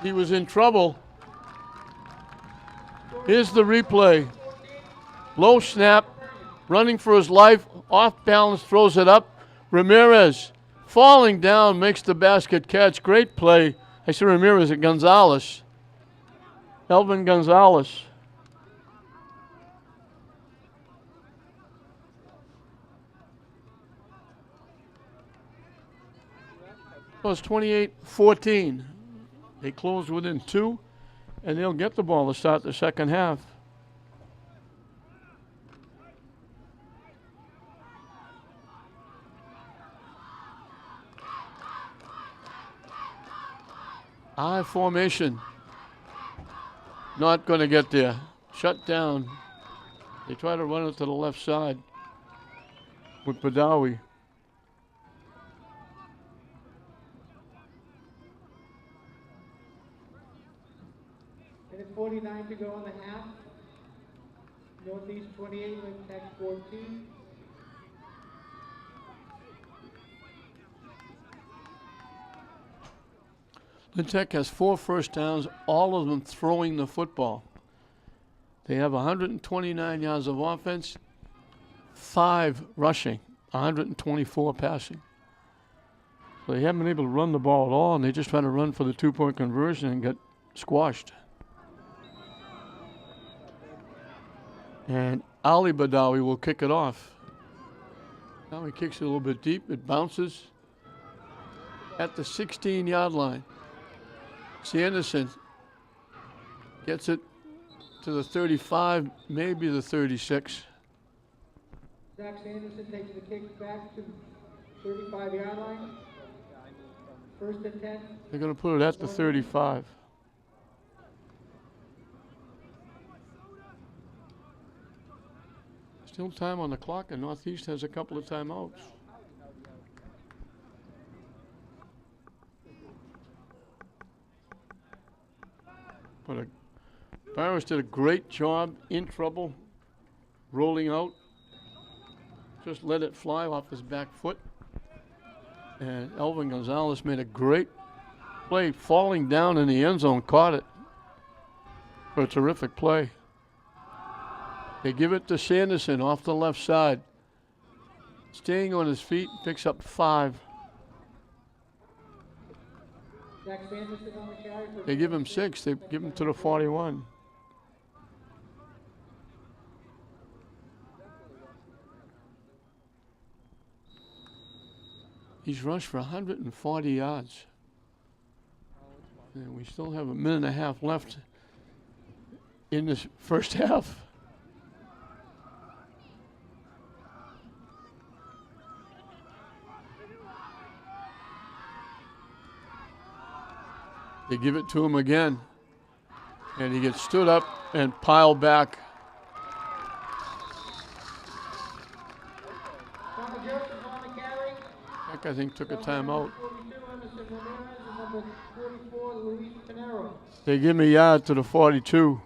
He was in trouble. Here's the replay. Low snap, running for his life, off balance, throws it up. Ramirez, falling down, makes the basket catch. Great play. I see Ramirez at Gonzalez. Elvin Gonzalez. Well, it's 28-14. They close within 2, and they'll get the ball to start the second half. I formation. Not going to get there. Shut down. They try to run it to the left side with Badawi.
Minute 49 to go in the half. Northeast 28, Lynn Tech 14.
Lynn Tech has 4 first downs, all of them throwing the football. They have 129 yards of offense, 5 rushing, 124 passing. So they haven't been able to run the ball at all, and they just try to run for the 2-point conversion and get squashed. And Ali Badawi will kick it off. Now he kicks it a little bit deep. It bounces at the 16-yard line. Sanderson gets it to the 35, maybe the 36.
Zach Sanderson takes the kick back to 35-yard line. First and 10.
They're going to put it at the 35. Still time on the clock, and Northeast has a couple of timeouts. But Barris did a great job in trouble, rolling out. Just let it fly off his back foot. And Elvin Gonzalez made a great play, falling down in the end zone, caught it for a terrific play. They give it to Sanderson off the left side. Staying on his feet, picks up 5.
Zach Sanderson on the carry for
They give him 6. They give him to the 41. He's rushed for 140 yards. And we still have a minute and a half left in this first half. They give it to him again. And he gets stood up and piled back. Heck, I think took a timeout. They give him a yard to the 42.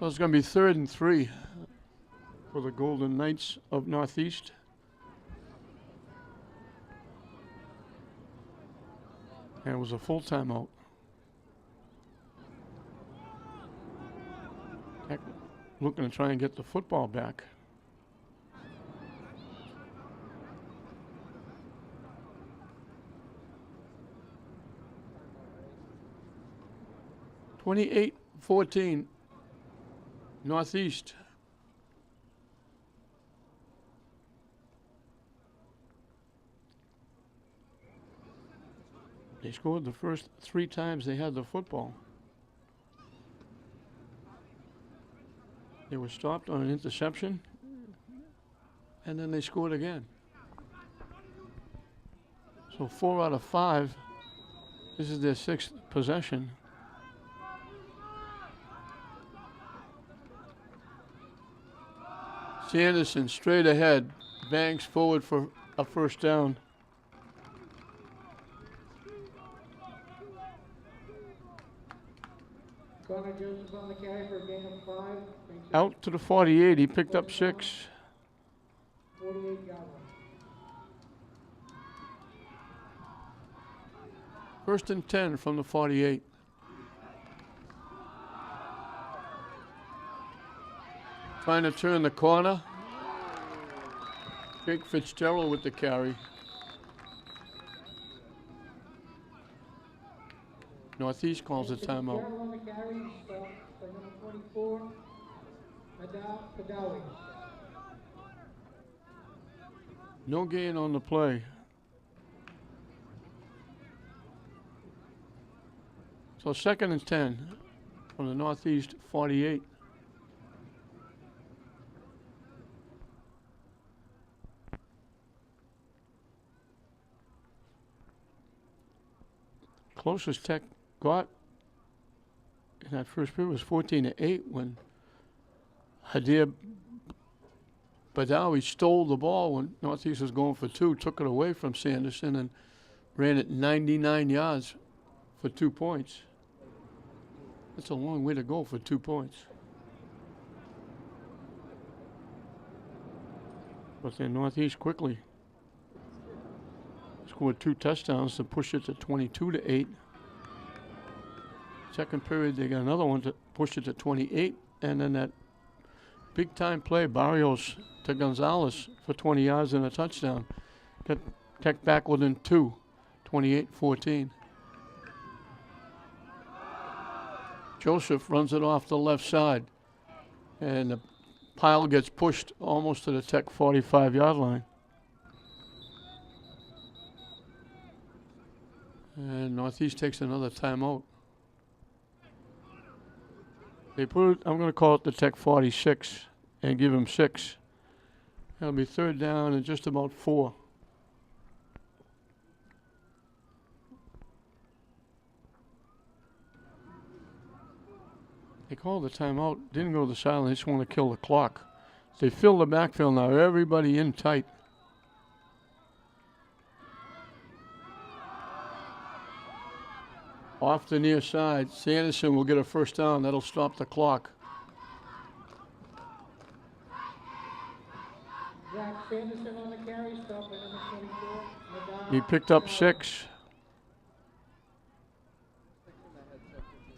So it's going to be 3rd and 3 for the Golden Knights of Northeast. And it was a full timeout. Heck, looking to try and get the football back. (28-14) Northeast. They scored the first 3 times they had the football. They were stopped on an interception, and then they scored again. So 4 out of 5. This is their 6th possession. Sanderson straight ahead, bangs forward for a first down.
Connor Joseph on the carry for a gain of 5.
Out to the 48, he picked up 6.
48-yard line.
First and 10 from the 48. Trying to turn the corner. Jake Fitzgerald with the carry. Northeast calls a timeout.
Fitzgerald on the carry, stop by number 24, Padawi.
No gain on the play. So 2nd and 10 from the Northeast 48. closest Tech got in that first period was 14-8 when Hadir Badawi stole the ball when Northeast was going for 2, took it away from Sanderson and ran it 99 yards for 2 points. That's a long way to go for 2 points. But then Northeast quickly scored 2 touchdowns to push it to 22-8. Second period, they got another one to push it to 28, and then that big-time play, Barrios to Gonzalez for 20 yards and a touchdown. Got Tech back within 2, 28-14. Joseph runs it off the left side, and the pile gets pushed almost to the Tech 45-yard line. And Northeast takes another timeout. They put it, I'm going to call it the Tech 46 and give him 6. That'll be third down and just about 4. They called the timeout, didn't go to the sideline, they just want to kill the clock. They fill the backfield now, everybody in tight. Off the near side, Sanderson will get a first down. That'll stop the clock.
Zach Sanderson on the carry, stop by number 24.
He picked up 6.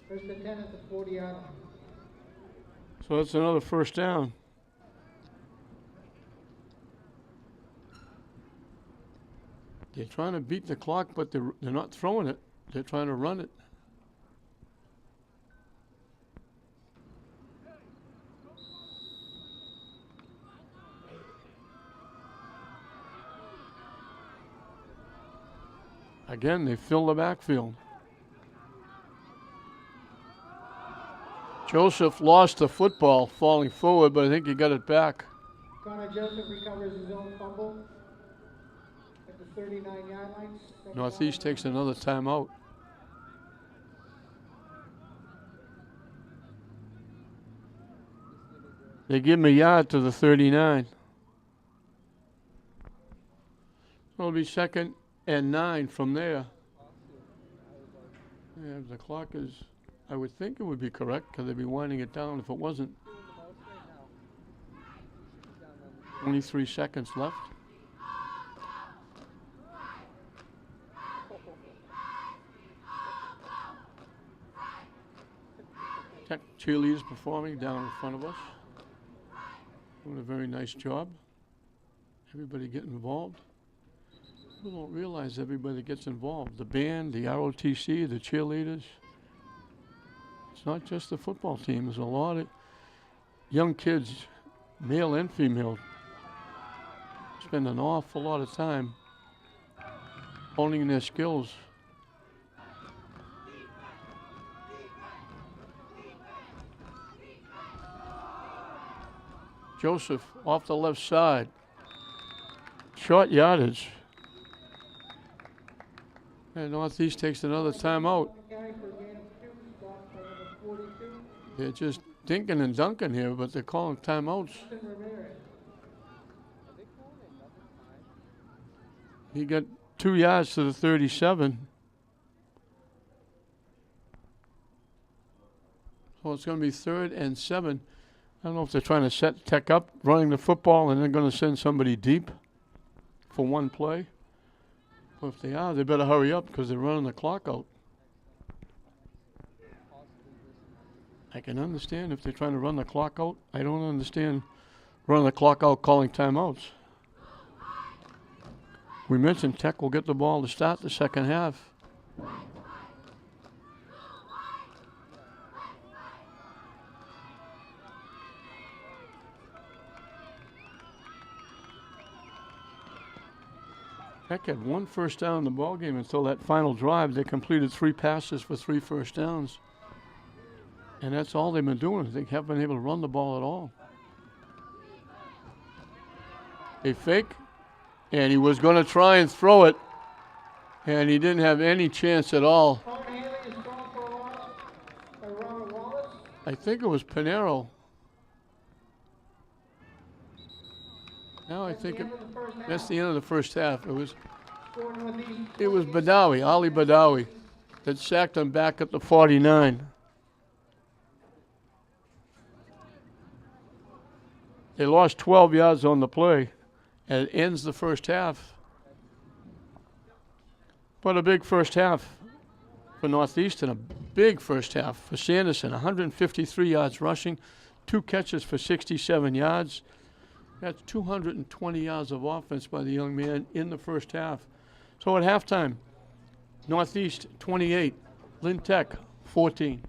First and 10 at the 40-yard line.
So that's another first down. They're trying to beat the clock, but they're not throwing it. They're trying to run it. Again, they fill the backfield. Joseph lost the football falling forward, but I think he got it back.
Connor Joseph recovers his own fumble at the 39-yard line.
Northeast takes another timeout. They give him a yard to the 39. It'll be 2nd and 9 from there. Yeah, the clock is, I would think it would be correct because they'd be winding it down if it wasn't. 23 seconds left. Tech cheerleaders performing down in front of us. Doing a very nice job. Everybody getting involved. People don't realize everybody gets involved. The band, the ROTC, the cheerleaders. It's not just the football team. There's a lot of young kids, male and female, spend an awful lot of time honing their skills. Joseph off the left side. Short yardage. And Northeast takes another timeout. They're just dinking and dunking here, but they're calling timeouts. He got 2 yards to the 37. So it's going to be 3rd and 7. I don't know if they're trying to set Tech up, running the football, and they're going to send somebody deep for one play. Well, if they are, they better hurry up because they're running the clock out. I can understand if they're trying to run the clock out. I don't understand running the clock out, calling timeouts. We mentioned Tech will get the ball to start the second half. Tech had 1 first down in the ball game until that final drive. They completed 3 passes for 3 first downs. And that's all they've been doing. They haven't been able to run the ball at all. They fake, and he was going to try and throw it, and he didn't have any chance at all. I think it was Pinero. Now I think that's the end of the first half. It was Badawi, Ali Badawi, that sacked him back at the 49. They lost 12 yards on the play, and it ends the first half. But a big first half for Northeastern, a big first half for Sanderson. 153 yards rushing, 2 catches for 67 yards. That's 220 yards of offense by the young man in the first half. So at halftime, Northeast 28, Lynn Tech 14.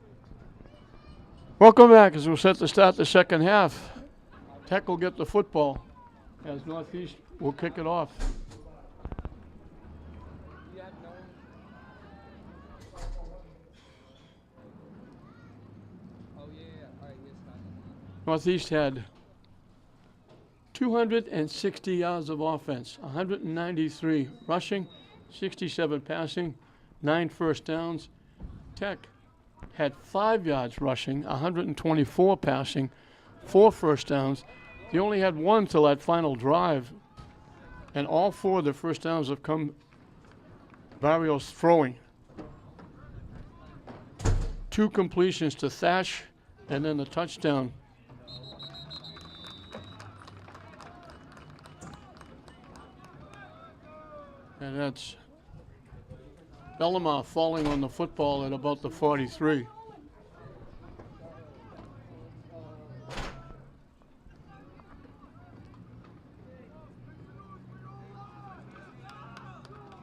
Welcome back as we're set to start the second half. Tech will get the football as Northeast will kick it off. Northeast had 260 yards of offense, 193 rushing, 67 passing, 9 first downs. Tech had 5 yards rushing, 124 passing, 4 first downs. They only had 1 till that final drive, and all 4 of the first downs have come Barrios throwing. 2 completions to Thatch, and then the touchdown. And that's Bellamar falling on the football at about the 43.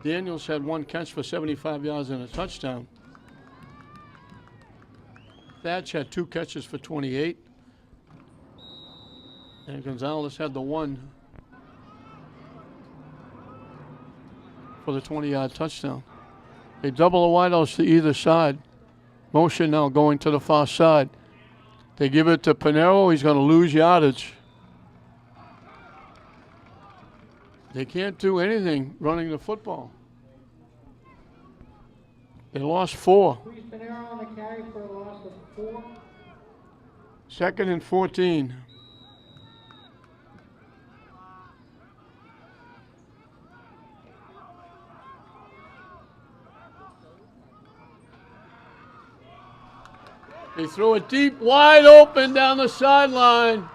Daniels had 1 catch for 75 yards and a touchdown. Thatch had 2 catches for 28. And Gonzalez had the 1 for the 20-yard touchdown. They double the wideouts to either side. Motion now going to the far side. They give it to Pinero. He's going to lose yardage. They can't do anything running the football. They lost 4.
Pinero on the carry for a loss of 4.
2nd and 14. They throw it deep, wide open down the sideline.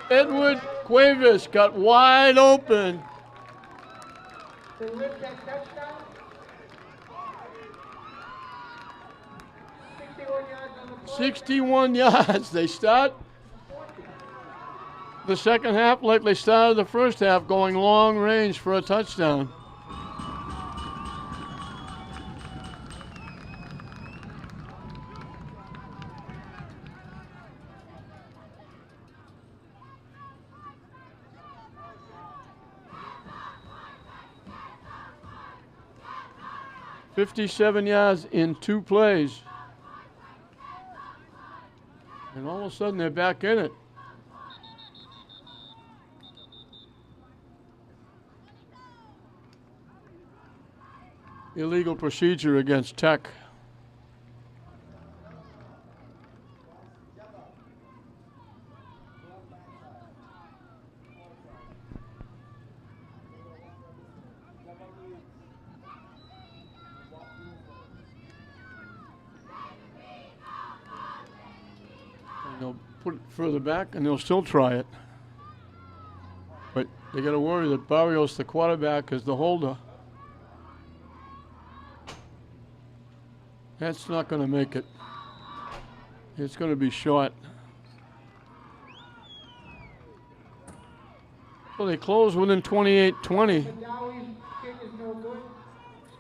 Edward Cuevas got wide open.
They lift that touchdown. 61 yards on the play.
61 yards. They start the second half like they started the first half, going long range for a touchdown. $57 yards in 2 plays. And all of a sudden they're back in it. Illegal procedure against Tech. They'll put it further back, and they'll still try it. But they got to worry that Barrios, the quarterback, is the holder. That's not going to make it. It's going to be short. So they close within 28-20.
Badawi's kick is no good.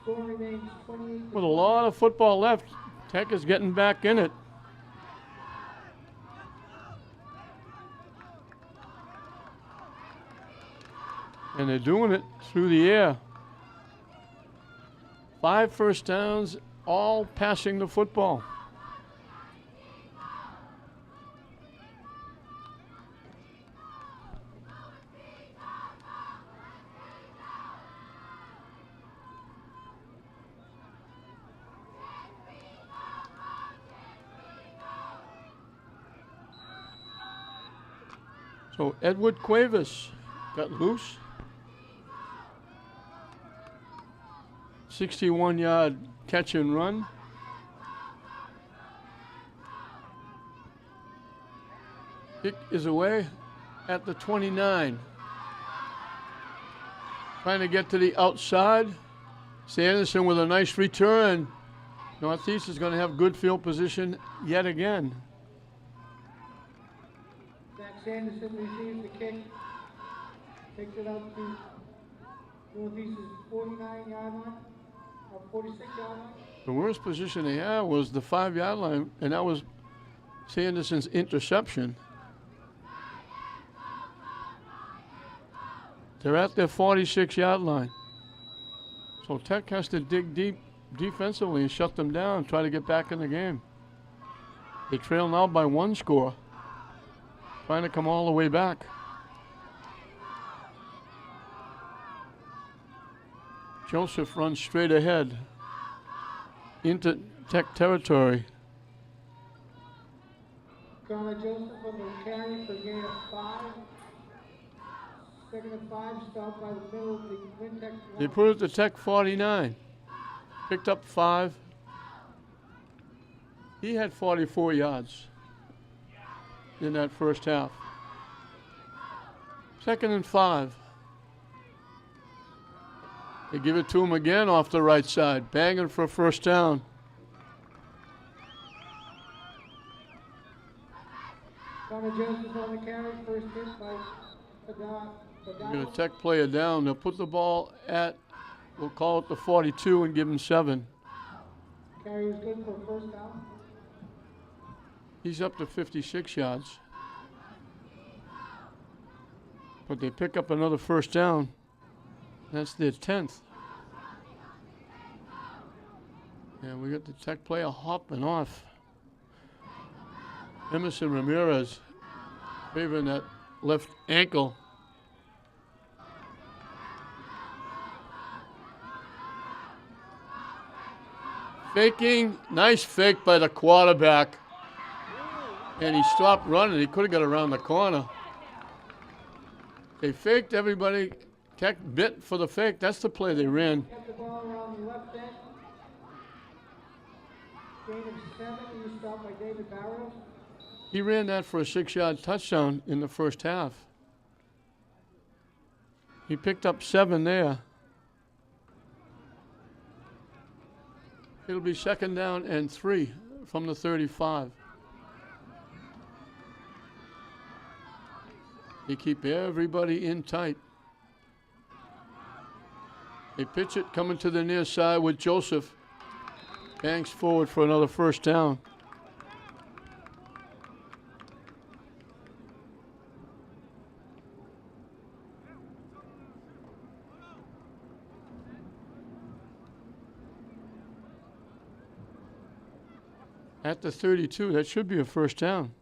Score remains 28.
With a lot of football left, Tech is getting back in it. And they're doing it through the air. 5 first downs, all passing the football. So Edward Cuevas got loose. 61-yard catch and run. Kick is away at the 29. Trying to get to the outside. Sanderson with a nice return. Northeast is going to have good field position yet again.
Zach Sanderson receives the kick. Takes it out to Northeast's 49-yard line, or 46-yard line.
The worst position they had was the 5-yard line, and that was Sanderson's interception. They're at their 46-yard line. So Tech has to dig deep defensively and shut them down, try to get back in the game. They trail now by 1 score, trying to come all the way back. Joseph runs straight ahead into Tech territory.
Connor Joseph on the carry for gain of 5. Second and 5, stopped by the middle of the Win Tech.
They put it to Tech 49. Picked up 5. He had 44 yards in that first half. Second and 5. They give it to him again off the right side, banging for a first down.
Connor Joseph on the carry, first hit by Padala.
Get a Tech player down. They'll put the ball at, we'll call it the 42 and give him 7.
Carry is good for first down.
He's up to 56 yards. But they pick up another first down. That's their 10th. And we got the Tech player hopping off. Emerson Ramirez favoring that left ankle. Faking, nice fake by the quarterback. And he stopped running. He could have got around the corner. They faked everybody. Tech bit for the fake. That's the play they ran.
Got the ball around the left end. Gain of 7, he was stopped by David Barrows.
He ran that for a 6-yard touchdown in the first half. He picked up 7 there. It'll be second down and 3 from the 35. They keep everybody in tight. They pitch it coming to the near side with Joseph. Banks forward for another first down. At the 32, that should be a first down.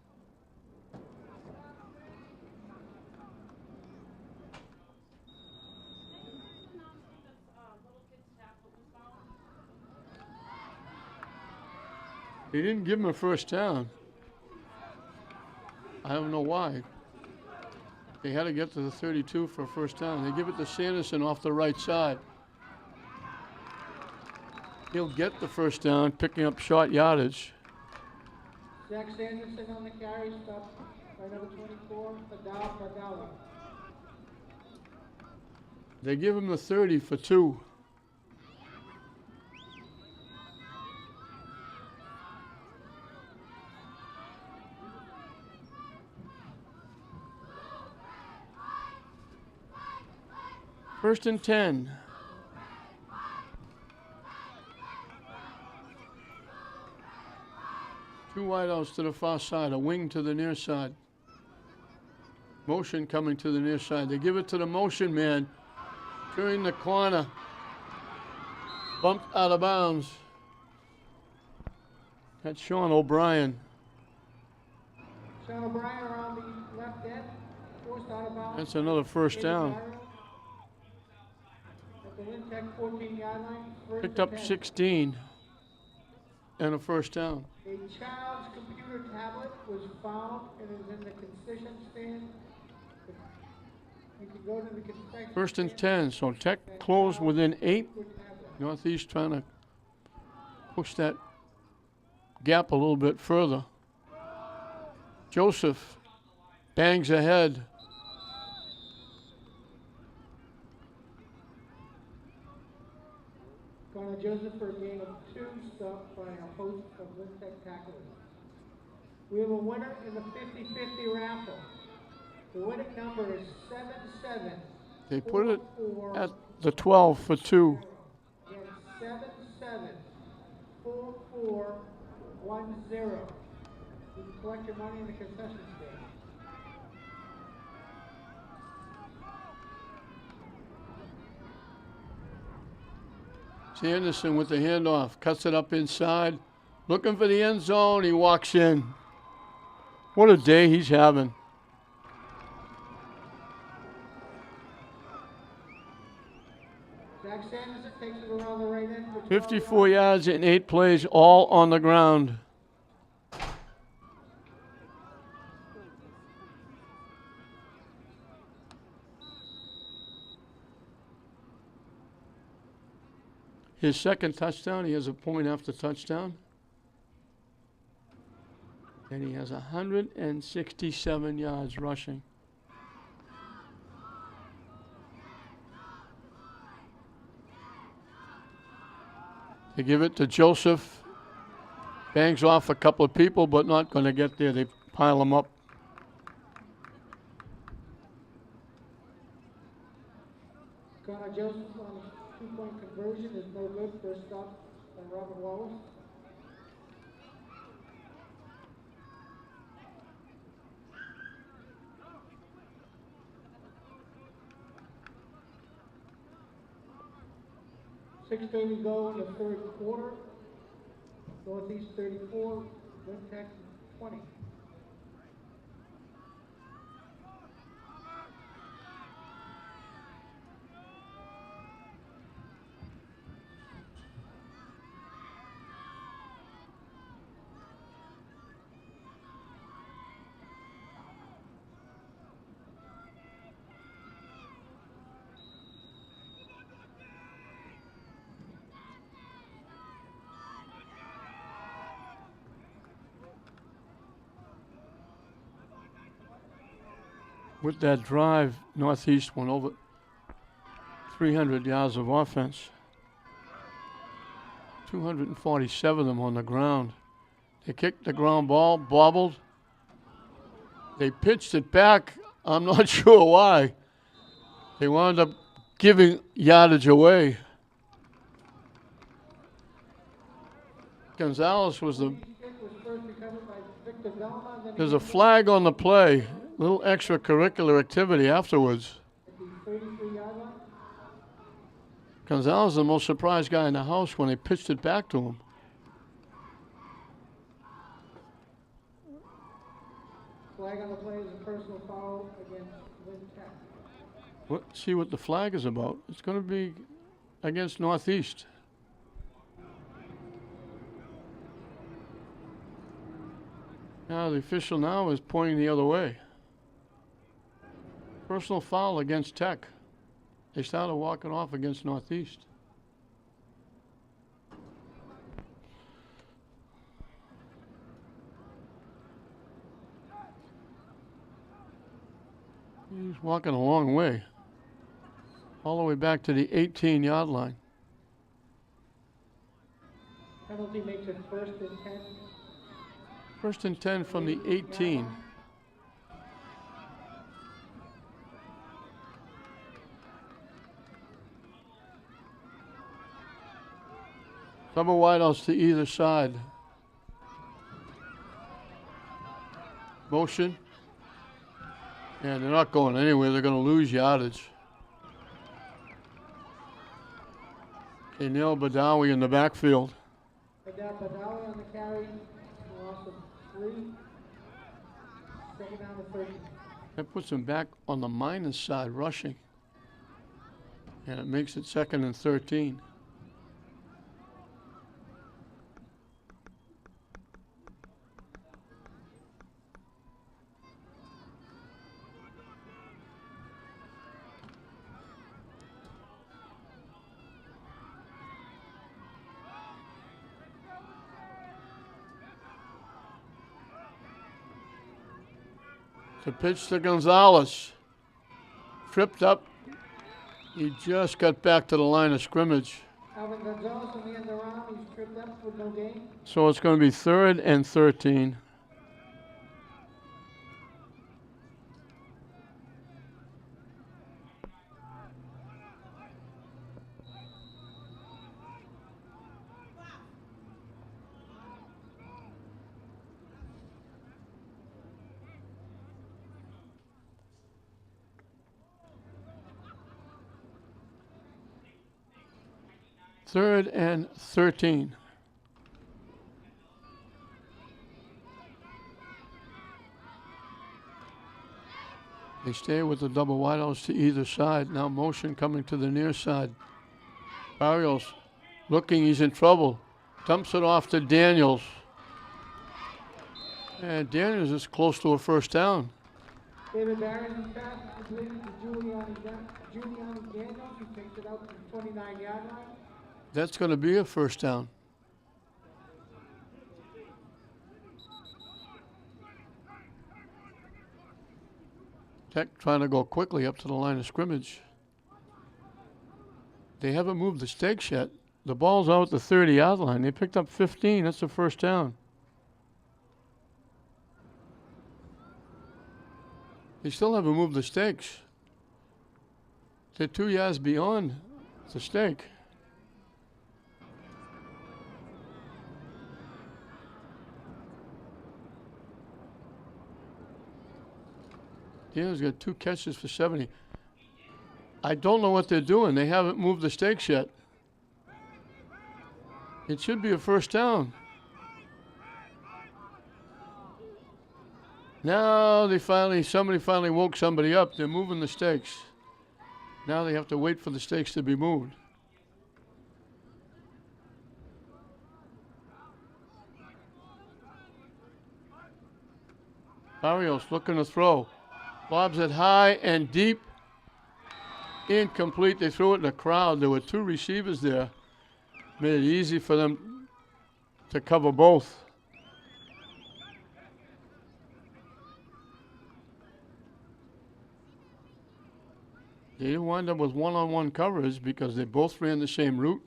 They didn't give him a first down. I don't know why. They had to get to the 32 for a first down. They give it to Sanderson off the right side. He'll get the first down, picking up short yardage.
Zach Sanderson on the carry, stopped by number 24, Padala.
They give him the 30 for 2. First and 10. Two wideouts to the far side, a wing to the near side. Motion coming to the near side. They give it to the motion man. Turning the corner. Bumped out of bounds. That's Sean O'Brien.
Sean O'Brien around the left end, forced out of bounds.
That's another first down.
At the Win Tech 14-yard line.
Picked up 16 and a first down.
A child's computer tablet was found and is in the concession stand You can go to the concession
First and
stand.
10, so Tech closed within 8.
Wouldn't have that.
Northeast trying to push that gap a little bit further. Joseph bangs ahead.
Connor Joseph for a gain of 2, stopped by a host of Lynn Tech tacklers. We have a winner in the 50-50 raffle. The winning number is 77.
They put it at the 12 for 2.
Again, 774410. You can collect your money in the concession stand.
Sanderson with the handoff, cuts it up inside, looking for the end zone. He walks in. What a day he's having.
Zach Sanderson takes it around the right end for 12
54 yards in 8 plays, all on the ground. His second touchdown, he has a point after touchdown. And he has 167 yards rushing. They give it to Joseph. Bangs off a couple of people, but not going to get there. They pile him up.
Connor Joseph on a 2-point conversion is no good. First stop by Robert Wallace. .6:30 go in the third quarter. Northeast 34, Lynn Tech 20.
With that drive, Northeast went over 300 yards of offense. 247 of them on the ground. They kicked the ground ball, bobbled. They pitched it back. I'm not sure why. They wound up giving yardage away. Gonzalez was the... There's a flag on the play. A little extracurricular activity afterwards. Gonzalez is the most surprised guy in the house when they pitched it back to him.
Flag on the play is a personal foul against Lynn Tech.
Let's see what the flag is about. It's going to be against Northeast. Now the official now is pointing the other way. Personal foul against Tech. They started walking off against Northeast. He's walking a long way. All the way back to the 18-yard line.
Penalty makes it 1st and 10.
1st and 10 from the 18. Double wideouts to either side. Motion. And they're not going anywhere. They're going to lose yardage. They nail Badawi in the backfield.
Badawi on the carry. Loss of 3. Second down to 13.
That puts him back on the minus side rushing. And it makes it 2nd and 13. To pitch to Gonzalez. Tripped up. He just got back to the line of scrimmage.
Alvin Gonzalez on the end around. He's tripped up with no gain.
So it's going to be 3rd and 13. Third and 13. They stay with the double wideouts to either side. Now motion coming to the near side. Barrios looking, he's in trouble. Dumps it off to Daniels. And Daniels is close to a first down.
David Barron is pass completed to Giuliani Daniels, who takes it out to the 29-yard line.
That's going to be a first down. Tech trying to go quickly up to the line of scrimmage. They haven't moved the stakes yet. The ball's out the 30-yard line. They picked up 15. That's a first down. They still haven't moved the stakes. They're 2 yards beyond the stake. Daniel's got 2 catches for 70. I don't know what they're doing. They haven't moved the stakes yet. It should be a first down. Now somebody finally woke somebody up. They're moving the stakes. Now they have to wait for the stakes to be moved. Barrios looking to throw. Lobs it high and deep. Incomplete. They threw it in the crowd. There were 2 receivers there. Made it easy for them to cover both. They didn't wind up with one-on-one coverage because they both ran the same route.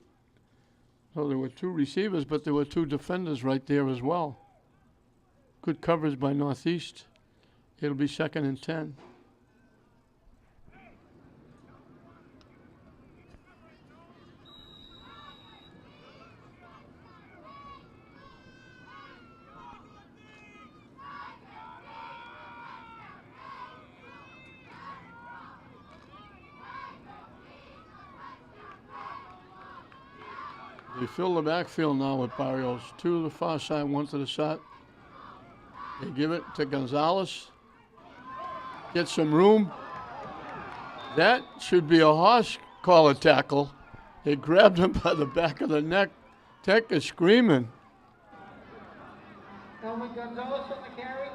So there were 2 receivers, but there were 2 defenders right there as well. Good coverage by Northeast. It'll be 2nd and 10. They fill the backfield now with Barrios. 2 to the far side, 1 to the side. They give it to Gonzalez. Get some room. That should be a horse collar tackle. They grabbed him by the back of the neck. Tech is screaming.
Alvin Gonzalez on the carry.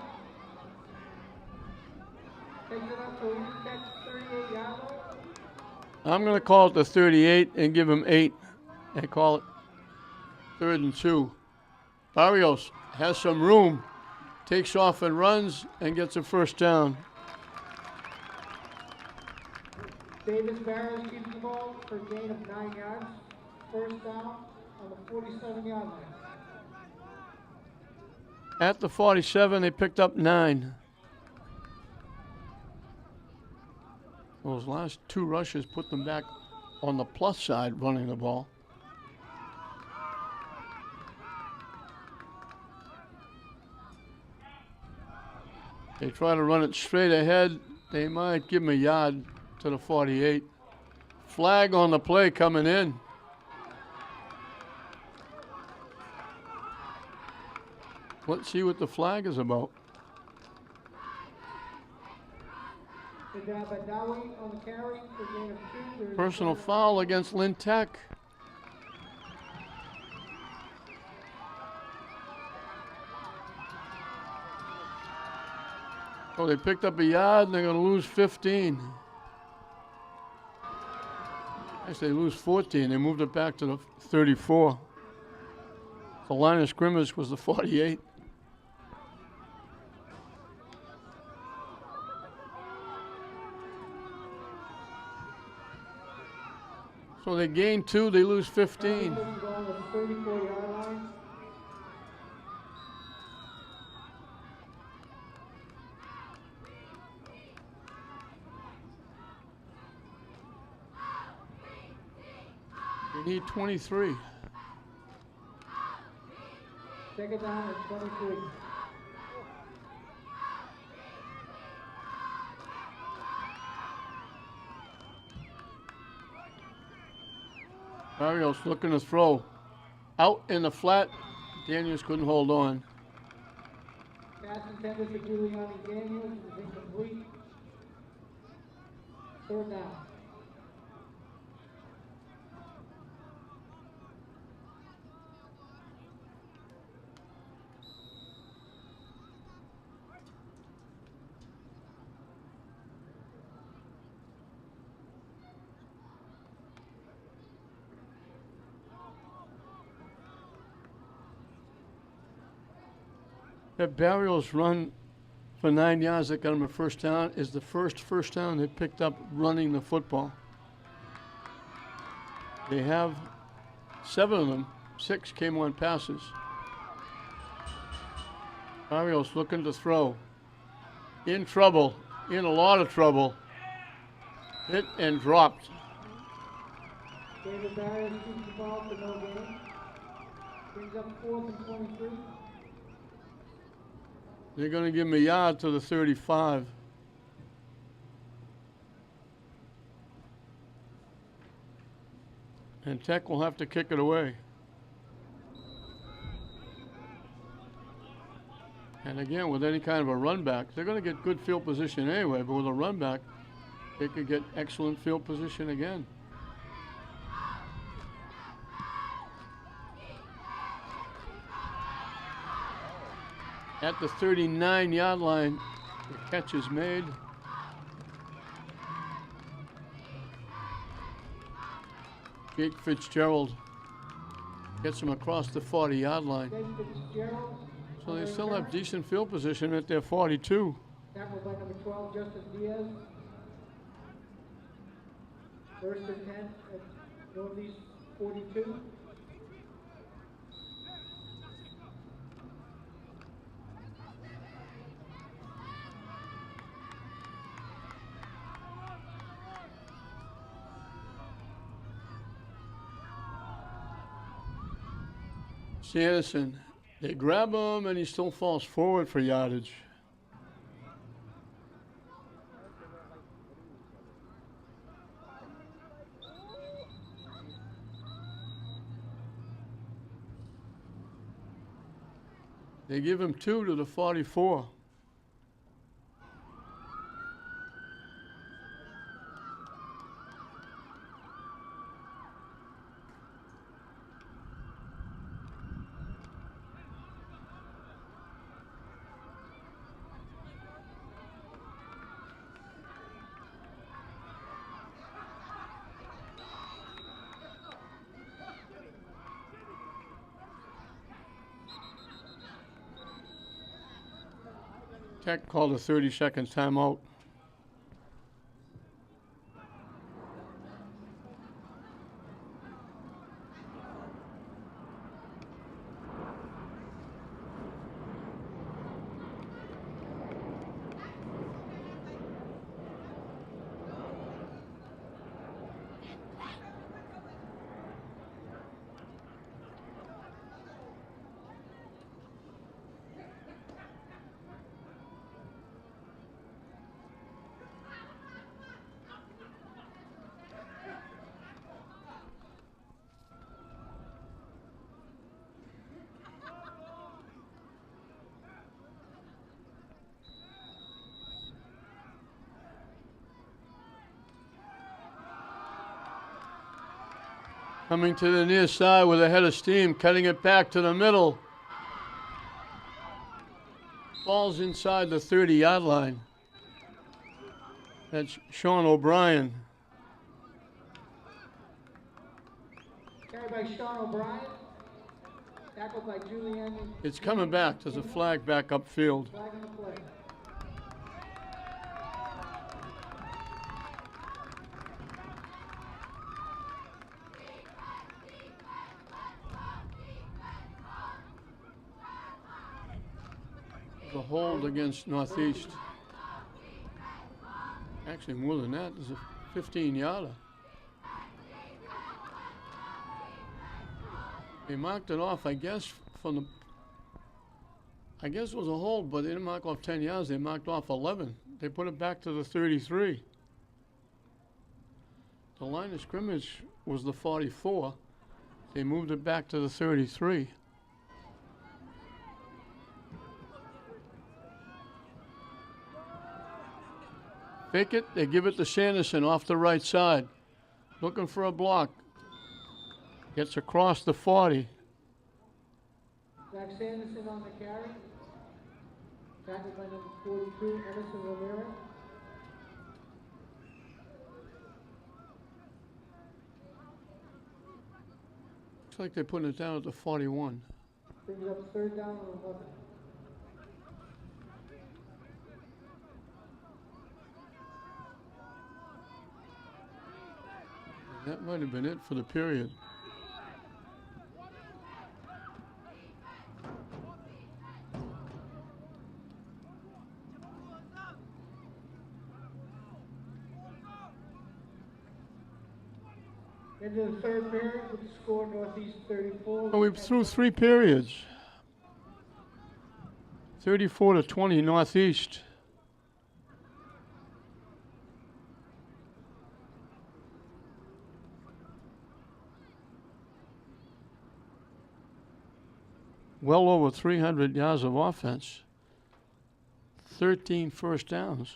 Takes it up to a Tech 38-yard line.
I'm going to call it the 38 and give him 8 and call it 3rd and 2. Barrios has some room. Takes off and runs and gets a first down.
Davis Barrows keeps the ball for a gain of 9 yards. First down on the 47-yard line.
At the 47, they picked up 9. Those last 2 rushes put them back on the plus side running the ball. They try to run it straight ahead. They might give him a yard to the 48. Flag on the play coming in. Let's see what the flag is about.
Badawi on the carry for a gain of 2.
Personal foul against Lynn Tech. Oh, they picked up a yard and they're going to lose 15. Actually, they lose 14. They moved it back to the 34. The line of scrimmage was the 48. So they gain 2, they lose 15.
This is on the 34-yard line.
They need 23.
Second down at 23.
Barrios looking to throw. Out in the flat. Daniels couldn't hold on.
Pass intended for Giuliani Daniels is incomplete. Third down.
That Barrios run for 9 yards that got him a first down is the first down they picked up running the football. They have 7 of them. 6 came on passes. Barrios looking to throw. In trouble. In a lot of trouble. Hit and dropped.
David Barrios keeps the ball for no gain. Brings up 4th and 23.
They're going to give him a yard to the 35. And Tech will have to kick it away. And again, with any kind of a run back, they're going to get good field position anyway, but with a run back, they could get excellent field position again. At the 39-yard line, the catch is made. Jake Fitzgerald gets him across the 40-yard line. So they still have decent field position at their 42.
Tackled by number 12, Justin Diaz. First and 10 at Northeast 42.
Sanderson, they grab him and he still falls forward for yardage. They give him 2 to the 44. Tech called a 30-second timeout. Coming to the near side with a head of steam, cutting it back to the middle. Falls inside the 30-yard line. That's Sean O'Brien.
Carried by Sean O'Brien. Tackled by Giuliani.
It's coming back. There's a flag back upfield.
Flag on the play.
The hold against Northeast. Actually, more than that. There's a 15-yarder. They marked it off, I guess, from the. I guess it was a hold, but they didn't mark off 10 yards. They marked off 11. They put it back to the 33. The line of scrimmage was the 44. They moved it back to the 33. Fake it, they give it to Sanderson off the right side. Looking for a block. Gets across the 40.
Zach Sanderson on the carry. Tackled by number 42, Emerson Rivera.
Looks like they're putting it down at the 41.
Brings it up 3rd down and 11.
That might have been it for the period.
Into the 3rd period with the score Northeast 34.
Well, we threw 3 periods. 34-20 Northeast. Well over 300 yards of offense. 13 first downs.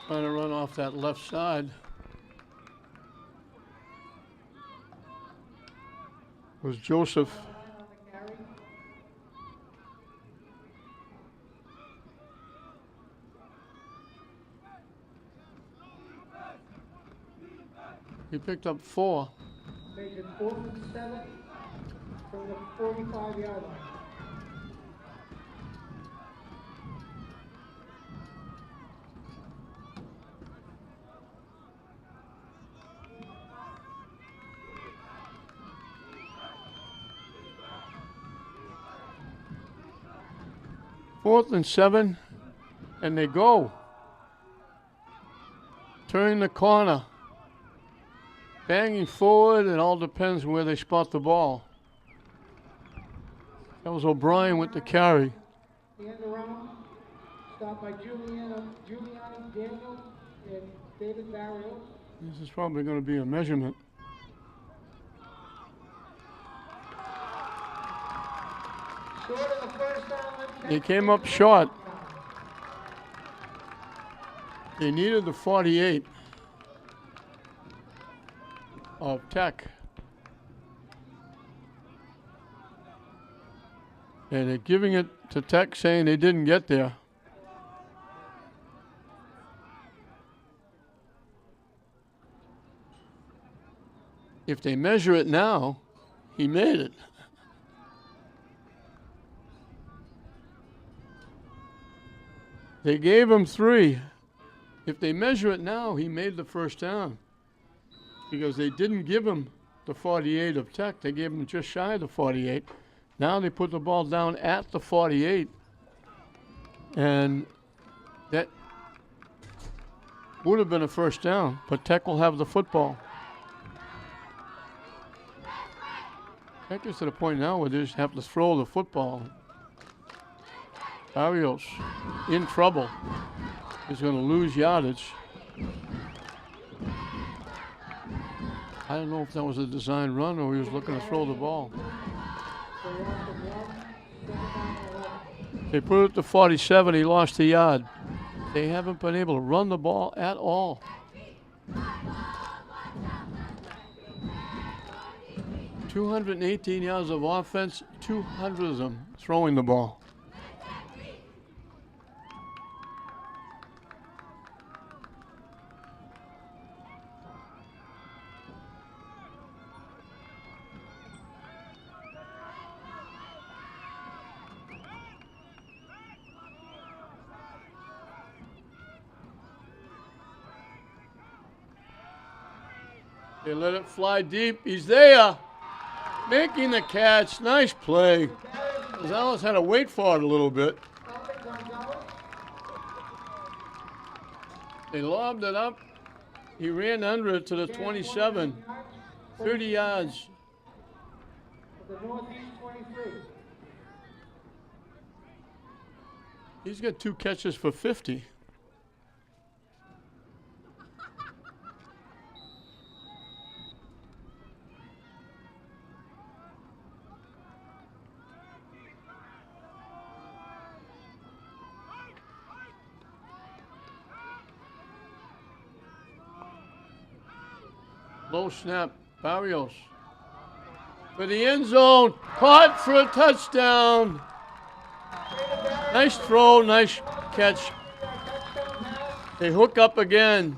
Trying to run off that left side. Was Joseph. He picked up 4.
Makes it 4th and 7 from the 45-yard line.
Fourth and 7, and they go. Turn the corner. Banging forward, it all depends where they spot the ball. That was O'Brien with the carry.
The end around, stopped by Giuliani Daniels and David Barrios.
This is probably going to be a measurement.
Short of the first down.
They came up short. They needed the 48 of Tech. And they're giving it to Tech, saying they didn't get there. If they measure it now, he made it. They gave him 3. If they measure it now, he made the first down. Because they didn't give him the 48 of Tech. They gave him just shy of the 48. Now they put the ball down at the 48. And that would have been a first down, but Tech will have the football. That gets to the point now where they just have to throw the football. Barrios in trouble. He's going to lose yardage. I don't know if that was a design run or he was looking to throw the ball. They put it to 47. He lost a yard. They haven't been able to run the ball at all. .218 yards of offense, 200 of them throwing the ball. They let it fly deep. He's there. Making the catch. Nice play. Gonzalez had to wait for it a little bit. They lobbed it up. He ran under it to the 27. 30 yards. He's got 2 catches for 50. Low snap, Barrios. For the end zone, caught for a touchdown. Nice throw, nice catch. They hook up again.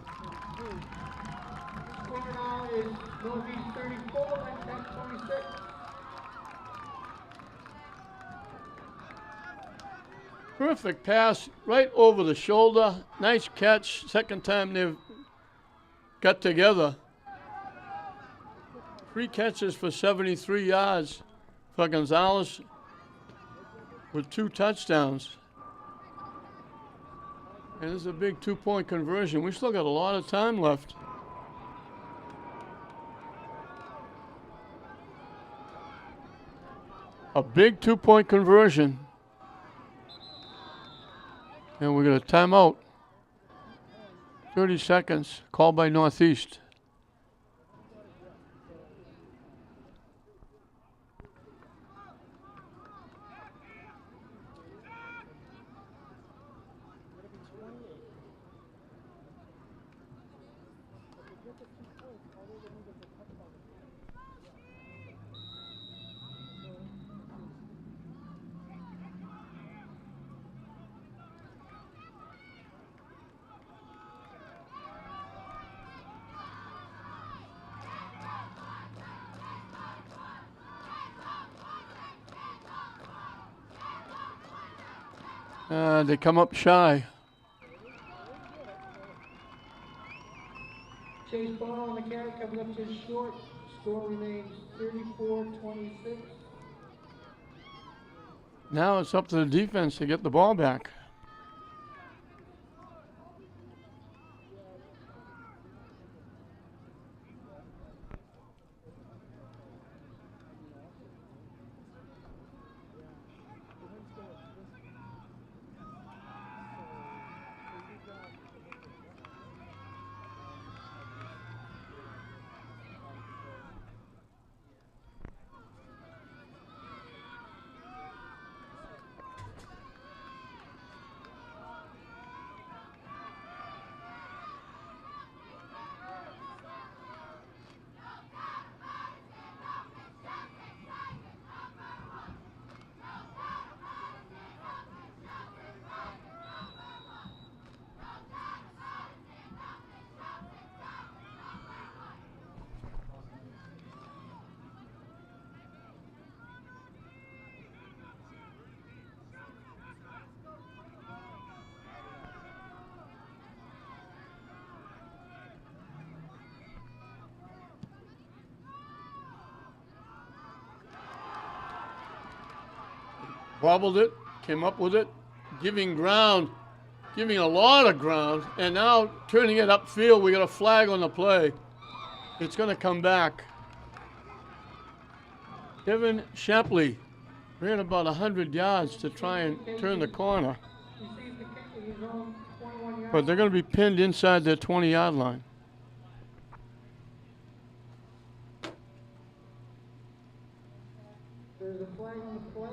Perfect pass right over the shoulder. Nice catch. Second time they've got together. 3 catches for 73 yards for Gonzalez with 2 touchdowns. And this is a big 2-point conversion. We still got a lot of time left. A big 2-point conversion. And we got a timeout. 30 seconds, called by Northeast. They come up shy.
Chase Bono on the carry comes up just short. Score remains 34-26.
Now it's up to the defense to get the ball back. Wobbled it, came up with it, giving ground, giving a lot of ground, and now turning it upfield. We got a flag on the play. It's going to come back. Evan Shapley ran about 100 yards to try and turn the corner.
He sees the kicker. He's on 21 yards.
But they're going to be pinned inside their 20-yard line.
There's a flag on the play.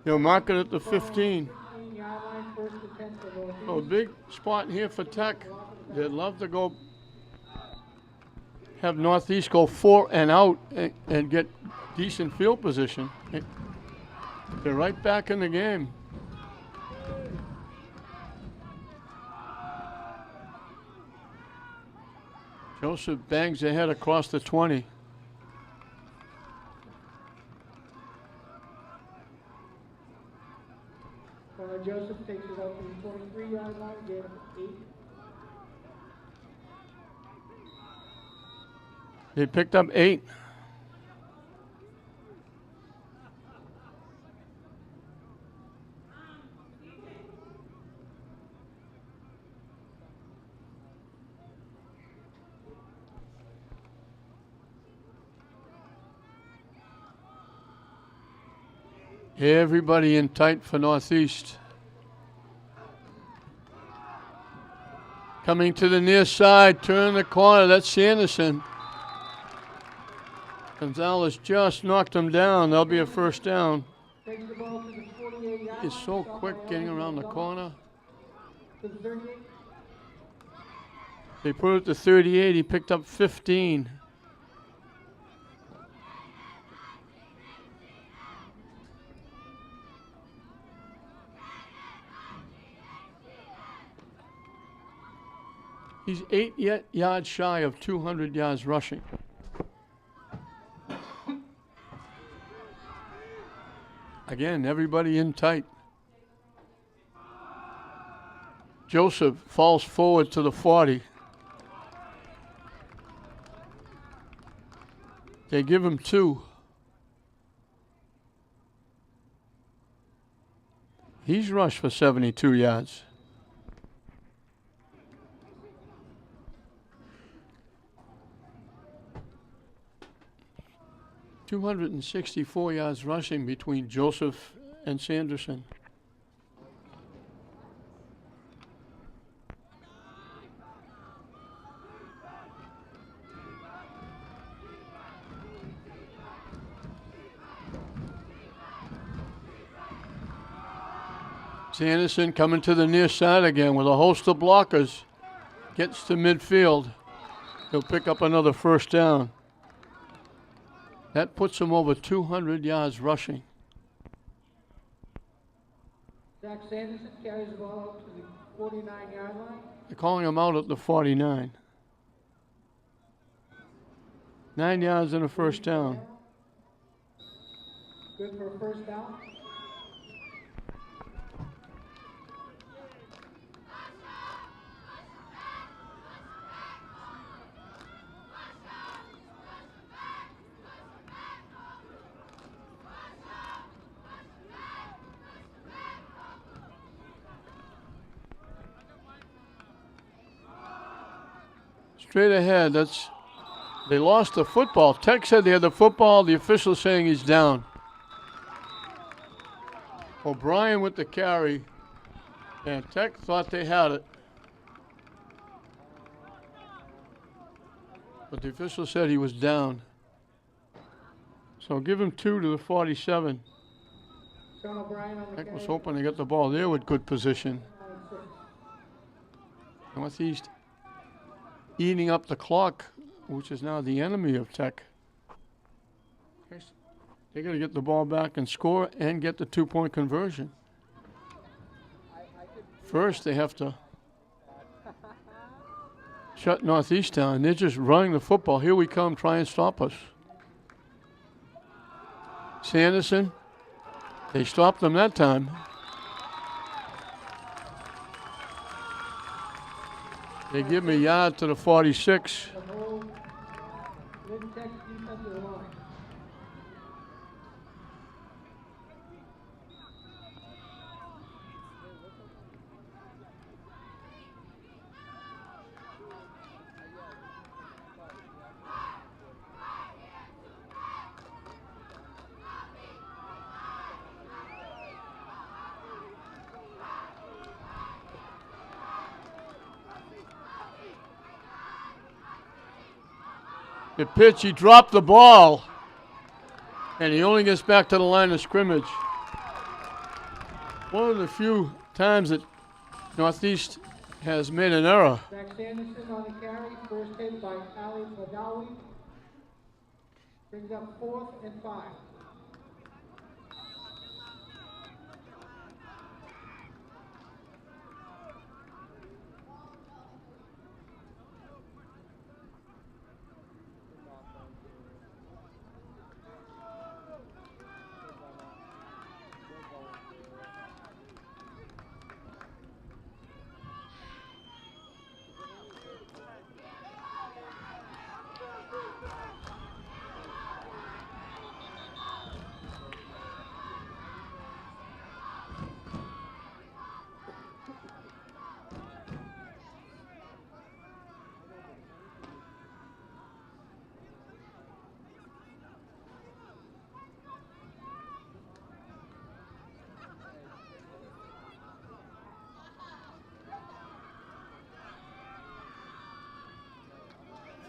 They'll mark it at the 15.
15-yard line, first attempt for Northeast.
So a big spot here for Tech. They'd love to go have Northeast go 4 and out and get decent field position. They're right back in the game. Joseph bangs ahead across the 20.
Joseph takes it out to the 23-yard line, gain of 8.
They picked up 8. Everybody in tight for Northeast. Coming to the near side, turn the corner, that's Sanderson. Gonzalez just knocked him down. There'll be a first down.
Takes the ball to the 48-yard
He's so quick getting around the corner.
To the 38.
They put it to 38, he picked up 15. He's 8 yards shy of 200 yards rushing. Again, everybody in tight. Joseph falls forward to the 40. They give him 2. He's rushed for 72 yards. .264 yards rushing between Joseph and Sanderson. Sanderson coming to the near side again with a host of blockers. Gets to midfield. He'll pick up another first down. That puts him over 200 yards rushing.
Zach Sanderson carries the ball out to the 49-yard line.
They're calling him out at the 49. 9 yards and a first down.
Good for a first down.
Straight ahead, they lost the football. Tech said they had the football, the official saying he's down. O'Brien with the carry, and Tech thought they had it. But the official said he was down. So give him 2 to the 47.
Sean O'Brien on the
Tech was
carry.
hoping to get the ball there with good position. Northeast eating up the clock, which is now the enemy of Tech. They got to get the ball back and score and get the 2-point conversion. First, they have to shut Northeast down. They're just running the football. Here we come, try and stop us. Sanderson They stopped them that time. They give me a yard to the 46.
The whole Lynn Tech defensive line.
The pitch, he dropped the ball, and he only gets back to the line of scrimmage. One of the few times that Northeast has made an error.
Max Anderson on the carry, first hit by Ali Badawi. Brings up 4th and 5.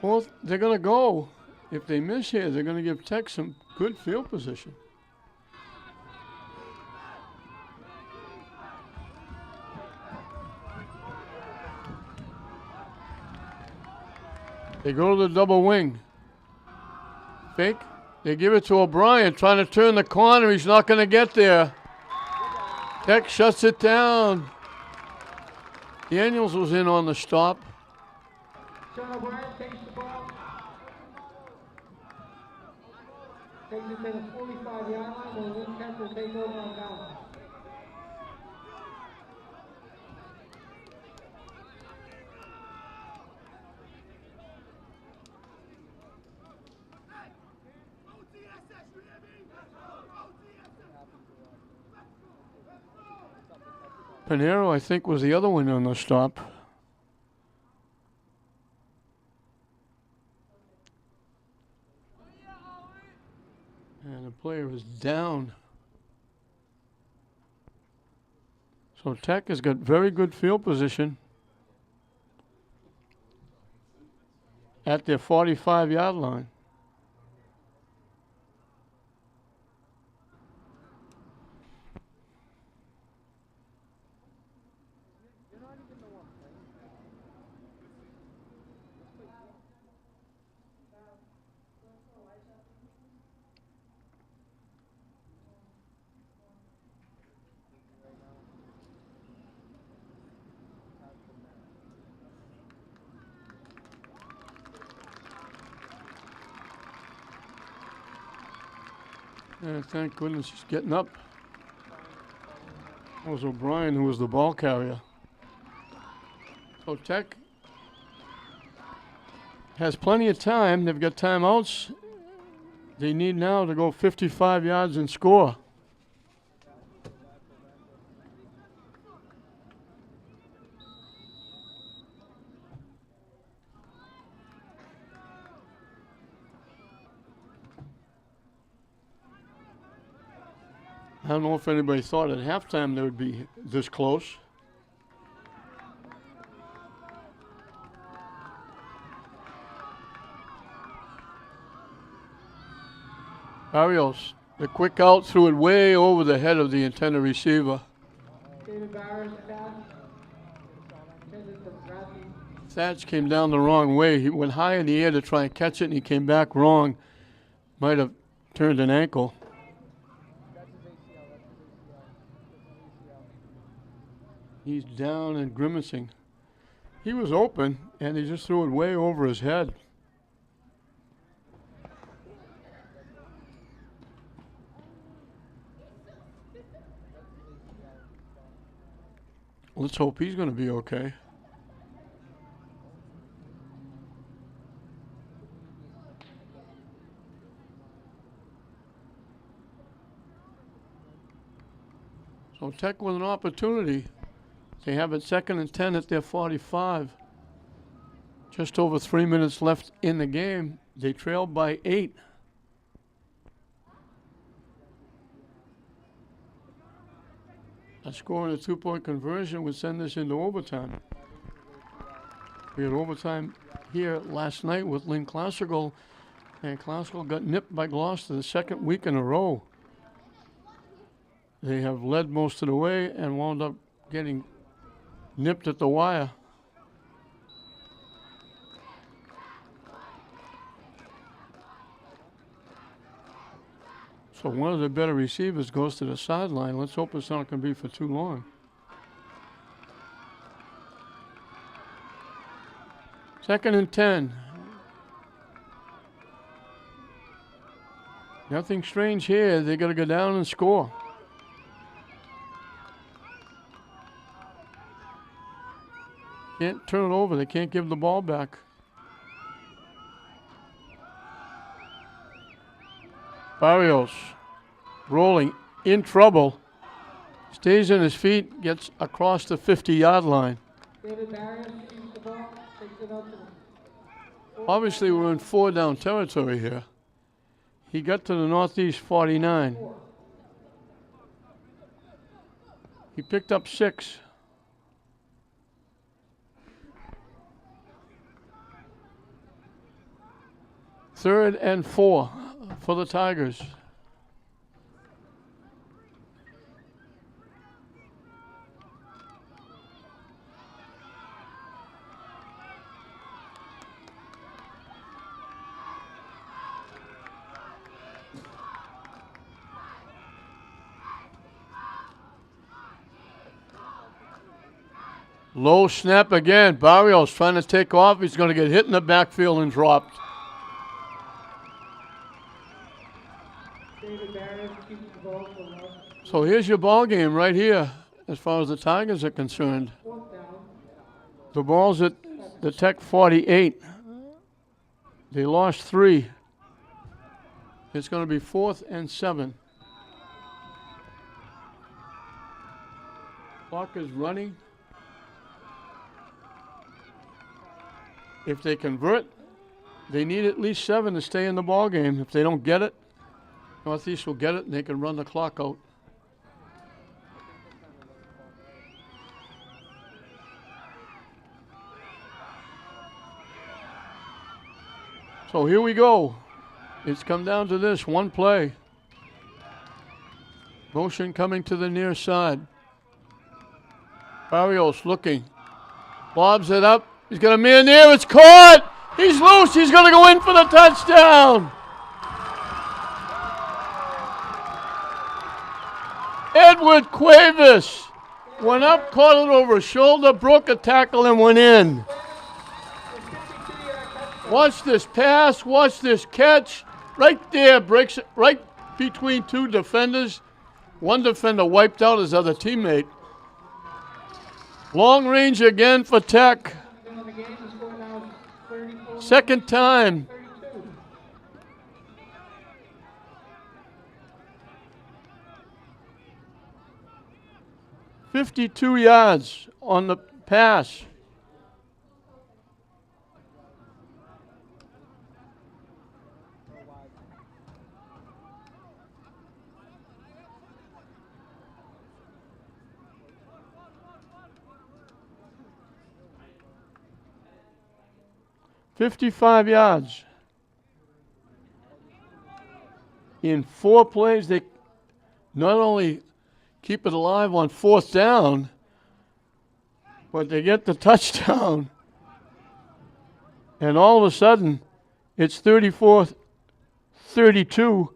Fourth, they're going to go. If they miss here, they're going to give Tech some good field position. They go to the double wing. Fake. They give it to O'Brien, trying to turn the corner. He's not going to get there. Tech shuts it down. Daniels was in on the stop.
Sean O'Brien takes the ball. Takes it to the 45-yard line, and Lynn Tech will take over on down.
Pinheiro, I think, was the other one on the stop. And the player is down. So Tech has got very good field position at their 45-yard line. Thank goodness he's getting up. That was O'Brien who was the ball carrier. So Tech has plenty of time. They've got timeouts. They need now to go 55 yards and score. I don't know if anybody thought at halftime they would be this close. Barrios, the quick out, threw it way over the head of the intended receiver.
David Barrios pass. Intended for Bradley.
Thatch came down the wrong way. He went high in the air to try and catch it, and he came back wrong. Might have turned an ankle. He's down and grimacing. He was open, and he just threw it way over his head. Let's hope he's going to be okay. So Tech with an opportunity. They have it 2nd and 10 at their 45. Just over 3 minutes left in the game. They trail by 8. A score and a 2-point conversion would send this into overtime. We had overtime here last night with Lynn Classical, and Classical got nipped by Gloucester the 2nd week in a row. They have led most of the way and wound up getting nipped at the wire. So one of the better receivers goes to the sideline. Let's hope it's not going to be for too long. Second and 10. Nothing strange here. They got to go down and score. Can't turn it over. They can't give the ball back. Barrios rolling, in trouble. Stays on his feet, gets across the 50-yard line.
David Barrios shoots the ball, takes it out to the
Obviously, we're in 4-down territory here. He got to the northeast 49. He picked up 6. Third and 4 for the Tigers. Low snap again. Barrios trying to take off. He's going to get hit in the backfield and dropped.
David Barrios keeps the ball for us.
So here's your ball game right here as far as the Tigers are concerned.
4th down.
The ball's at the Tech 48. They lost 3. It's going to be 4th and 7. Clock is running. If they convert, they need at least 7 to stay in the ball game. If they don't get it, Northeast will get it and they can run the clock out. So here we go. It's come down to this one play. Motion coming to the near side. Barrios looking. Lobs it up. He's got a man there. It's caught. He's loose. He's going to go in for the touchdown. Edward Cuevas went up, caught it over his shoulder, broke a tackle, and went in. Watch this pass. Watch this catch. Right there, breaks it right between 2 defenders. One defender wiped out his other teammate. Long range again for Tech. Second time. 52 yards on the pass. $55 yards. In 4 plays, they not only keep it alive on 4th down, but they get the touchdown. And all of a sudden, it's 34-32.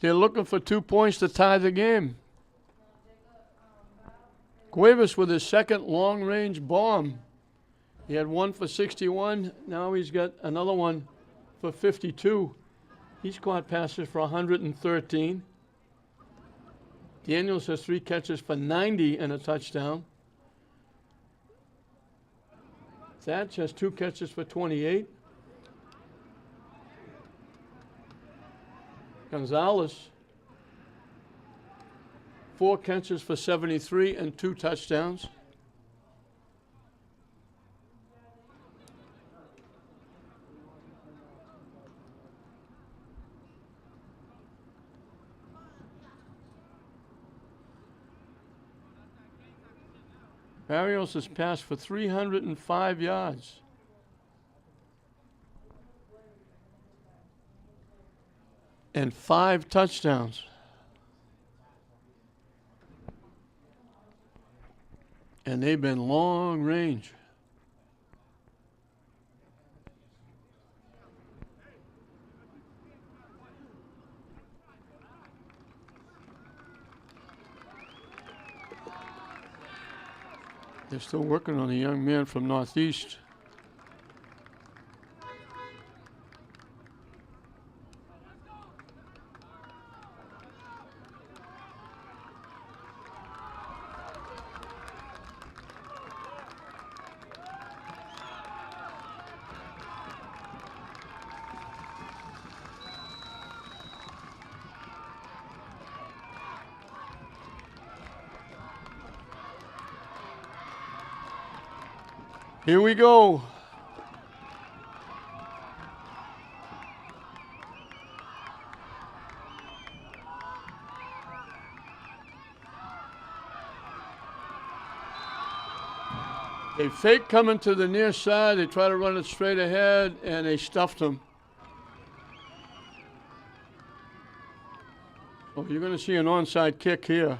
They're looking for 2 points to tie the game. Cuevas with his second long-range bomb. He had one for 61. Now he's got another one for 52. He's caught passes for 113. Daniels has 3 catches for 90 and a touchdown. Thatch has 2 catches for 28. Gonzalez, 4 catches for 73 and 2 touchdowns. Barrios has passed for 305 yards. And 5 touchdowns. And they've been long range. They're still working on a young man from Northeast. Here we go. They fake coming to the near side. They try to run it straight ahead, and they stuffed him. Oh, you're going to see an onside kick here.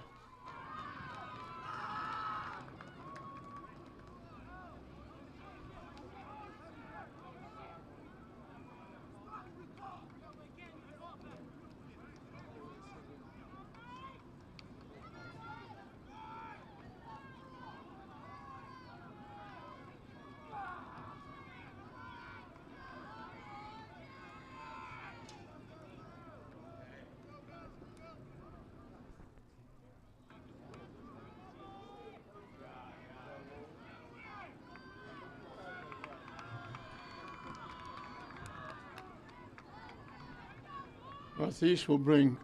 Northeast will bring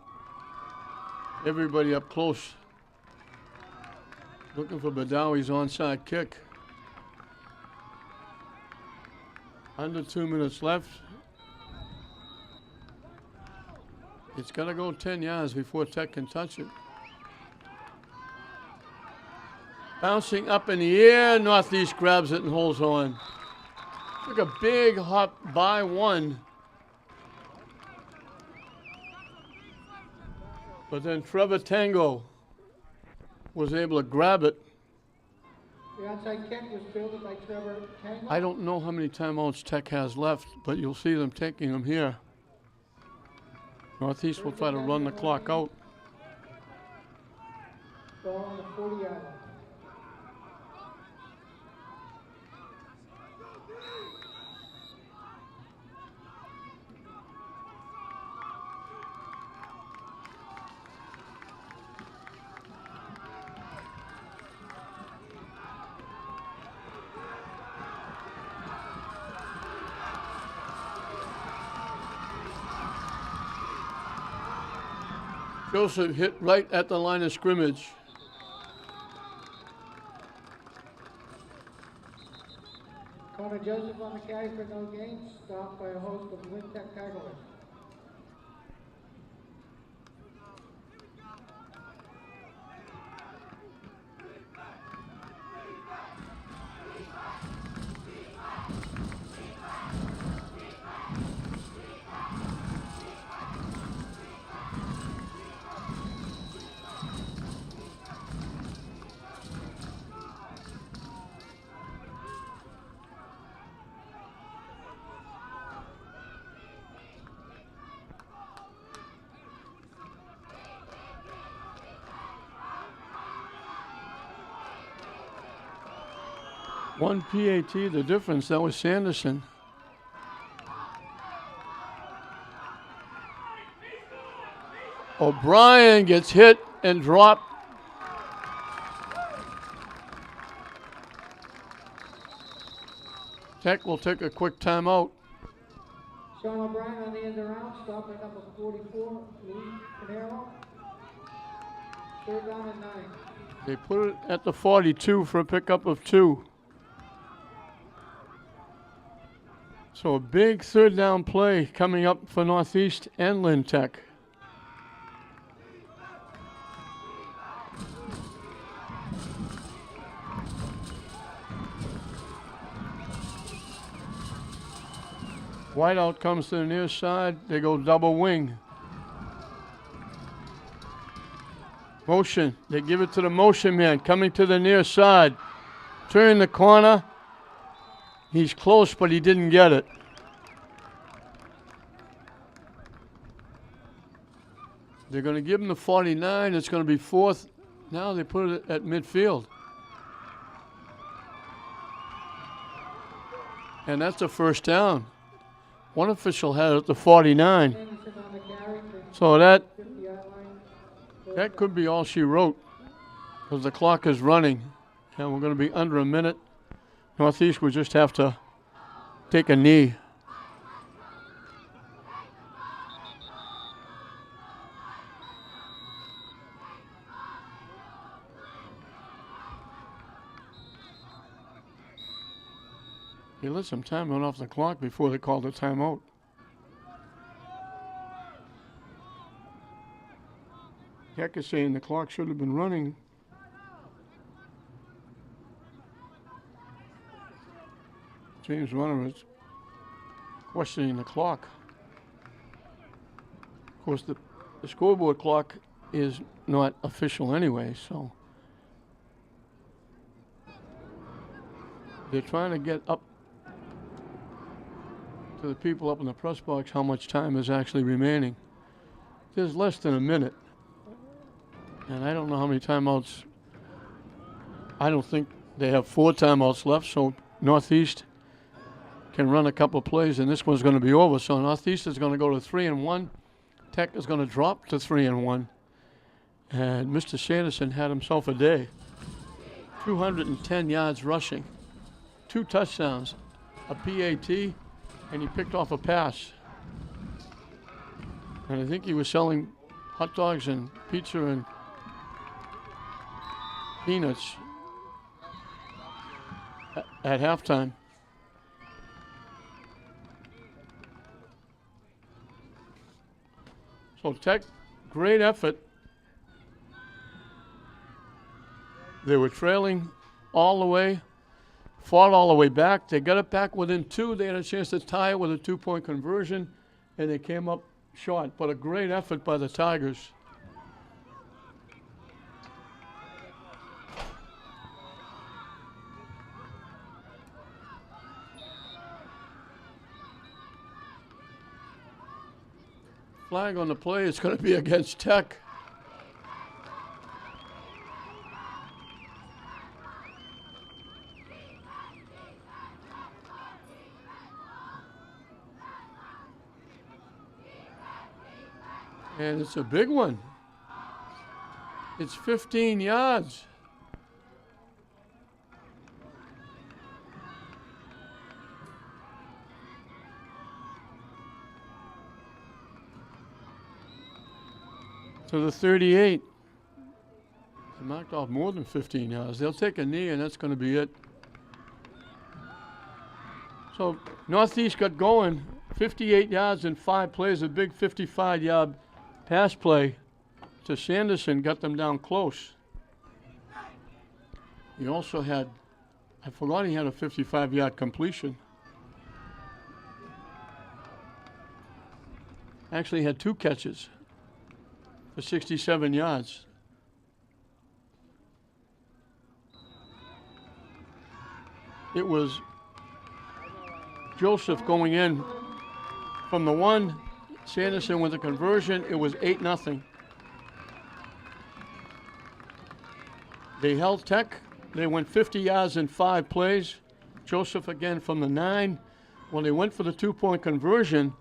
everybody up close. Looking for Badawi's onside kick. Under 2 minutes left. It's got to go 10 yards before Tech can touch it. Bouncing up in the air, Northeast grabs it and holds on. Took a big hop by 1. But then Trevor Tango was able to grab it.
The outside kick was fielded by Trevor Tango.
I don't know how many timeouts Tech has left, but you'll see them taking them here. Northeast will try to run the clock out.
Ball on the 40-yard line.
Joseph hit right at the line of scrimmage.
Connor Joseph on the carry for no gain, stopped by a host of Lynn Tech tacklers.
One PAT, the difference, that was Sanderson. O'Brien gets hit and dropped. Tech will take a quick timeout.
Sean O'Brien on the end around, stop by number 44, Lee Canero. 3rd down and 9.
They put it at the 42 for a pickup of 2. So a big 3rd down play coming up for Northeast and Lynn Tech. Whiteout comes to the near side. They go double wing. Motion. They give it to the motion man coming to the near side. Turn the corner. He's close, but he didn't get it. They're going to give him the 49. It's going to be 4th. Now they put it at midfield. And that's a 1st down. One official had it at the 49. So that could be all she wrote, because the clock is running and we're going to be under a minute. Northeast will just have to take a knee. They let some time run off the clock before they called the timeout. Heck is saying the clock should have been running. James Runner is questioning the clock. Of course, the scoreboard clock is not official anyway, so they're trying to get up to the people up in the press box how much time is actually remaining. There's less than a minute. And I don't know how many timeouts. I don't think they have 4 timeouts left, so Northeast can run a couple of plays, and this one's going to be over. So Northeast is going to go to 3-1. Tech is going to drop to 3-1. And Mr. Sanderson had himself a day. 210 yards rushing, 2 touchdowns, a PAT, and he picked off a pass. And I think he was selling hot dogs and pizza and peanuts at halftime. So Tech, great effort. They were trailing all the way, fought all the way back. They got it back within 2. They had a chance to tie it with a 2-point conversion, and they came up short. But a great effort by the Tigers. Flag on the play is going to be against Tech. And it's a big one. It's 15 yards. To the 38. They knocked off more than 15 yards. They'll take a knee, and that's going to be it. So Northeast got going. 58 yards in 5 plays. A big 55-yard pass play to Sanderson got them down close. He also had, I forgot he had a 55-yard completion. Actually had 2 catches for 67 yards. It was Joseph going in from the 1, Sanderson with a conversion. It was 8-0. They held Tech. They went 50 yards in 5 plays. Joseph again from the 9. When they went for the 2-point conversion,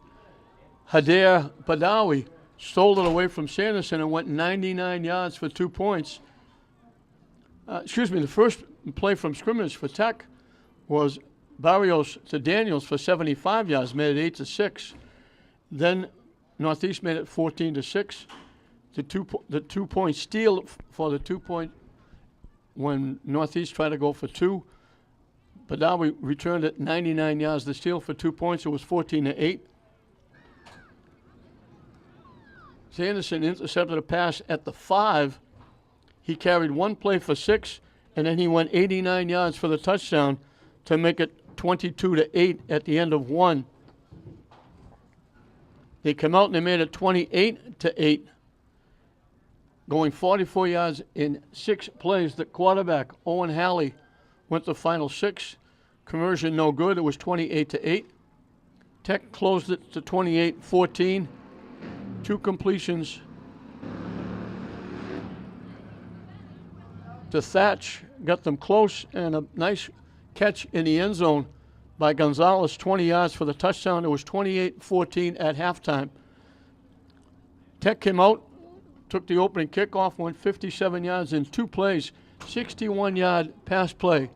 Hadair Badawi stole it away from Sanderson and went 99 yards for 2 points. The first play from scrimmage for Tech was Barrios to Daniels for 75 yards, made it 8-6. Then Northeast made it 14-6. The 2-point steal for the 2-point when Northeast tried to go for 2. Badawi returned it 99 yards. The steal for 2 points, it was 14-8. Sanderson intercepted a pass at the 5. He carried one play for 6, and then he went 89 yards for the touchdown to make it 22-8 at the end of 1. They come out and they made it 28-8, going 44 yards in 6 plays. The quarterback, Owen Halley, went the final 6. Conversion no good. It was 28-8. Tech closed it to 28-14. 2 completions to Thatch, got them close, and a nice catch in the end zone by Gonzalez, 20 yards for the touchdown. It was 28-14 at halftime. Tech came out, took the opening kickoff, went 57 yards in 2 plays, 61-yard pass play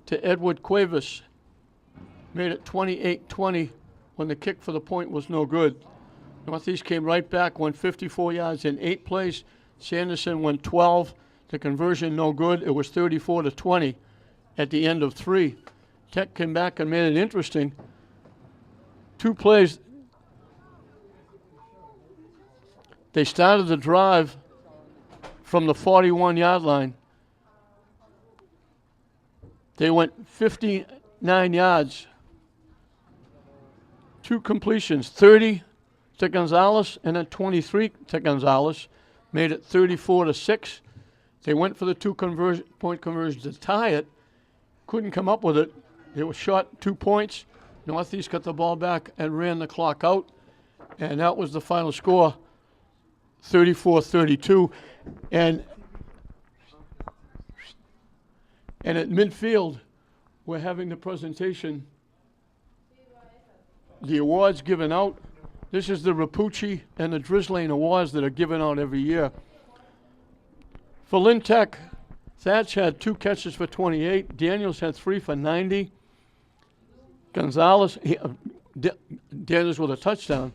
to Edward Cuevas. Made it 28-20 when the kick for the point was no good. Northeast came right back, went 54 yards in 8 plays. Sanderson went 12. The conversion no good. It was 34-20 at the end of 3. Tech came back and made it interesting. 2 plays. They started the drive from the 41-yard line. They went 59 yards. 2 completions, 30 to Gonzalez and then 23 to Gonzalez. Made it 34-6. They went for the 2-point conversion to tie it. Couldn't come up with it. They were short 2 points. Northeast got the ball back and ran the clock out. And that was the final score, 34-32. And at midfield, we're having the presentation, the awards given out. This is the Rapucci and the Drizzling Awards that are given out every year. For Lynn Tech, Thatch had 2 catches for 28. Daniels had 3 for 90. Gonzalez, Daniels with a touchdown.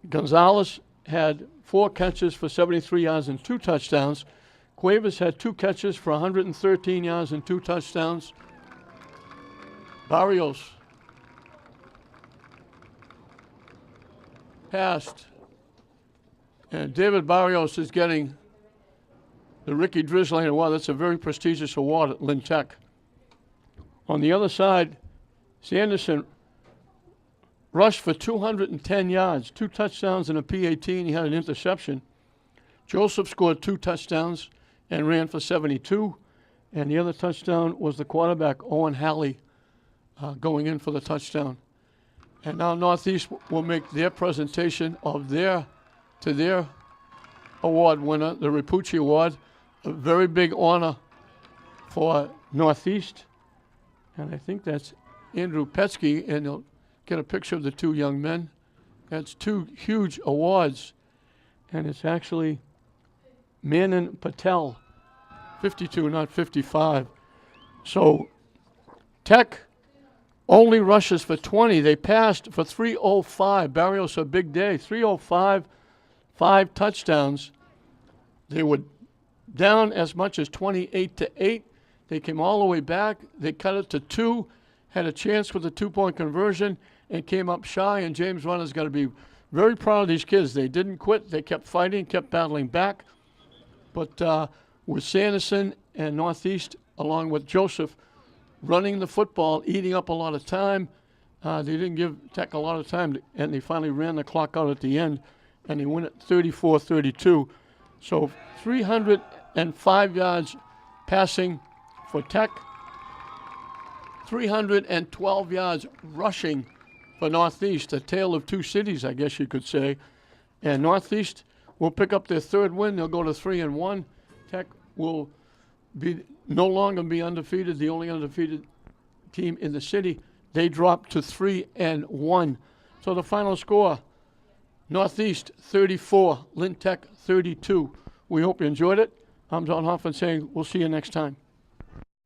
Gonzalez had 4 catches for 73 yards and 2 touchdowns. Cuevas had 2 catches for 113 yards and 2 touchdowns. Barrios passed. And David Barrios is getting the Ricky Drizzling Award. That's a very prestigious award at Lynn Tech. On the other side, Sanderson rushed for 210 yards, 2 touchdowns and a PAT, and he had an interception. Joseph scored 2 touchdowns and ran for 72. And the other touchdown was the quarterback, Owen Halley, going in for the touchdown. And now Northeast will make their presentation of their award winner, the Rapucci Award. A very big honor for Northeast. And I think that's Andrew Petsky, and they'll get a picture of the 2 young men. That's 2 huge awards. And it's actually Manan Patel, 52, not 55. So Tech only rushes for 20. They passed for 305. Barrios a big day. 305, 5 touchdowns. They were down as much as 28-8. They came all the way back. They cut it to 2, had a chance with the 2-point conversion, and came up shy. And James Runner's got to be very proud of these kids. They didn't quit. They kept fighting, kept battling back. But with Sanderson and Northeast, along with Joseph, running the football, eating up a lot of time, they didn't give Tech a lot of time, and they finally ran the clock out at the end, and they win it 34-32. So 305 yards passing for Tech, 312 yards rushing for Northeast, a tale of 2 cities, I guess you could say. And Northeast will pick up their 3rd win. They'll go to 3-1. Tech will no longer be undefeated, the only undefeated team in the city. They dropped to 3-1. So the final score, Northeast 34, Lynn Tech 32. We hope you enjoyed it. I'm Don Hoffman saying we'll see you next time.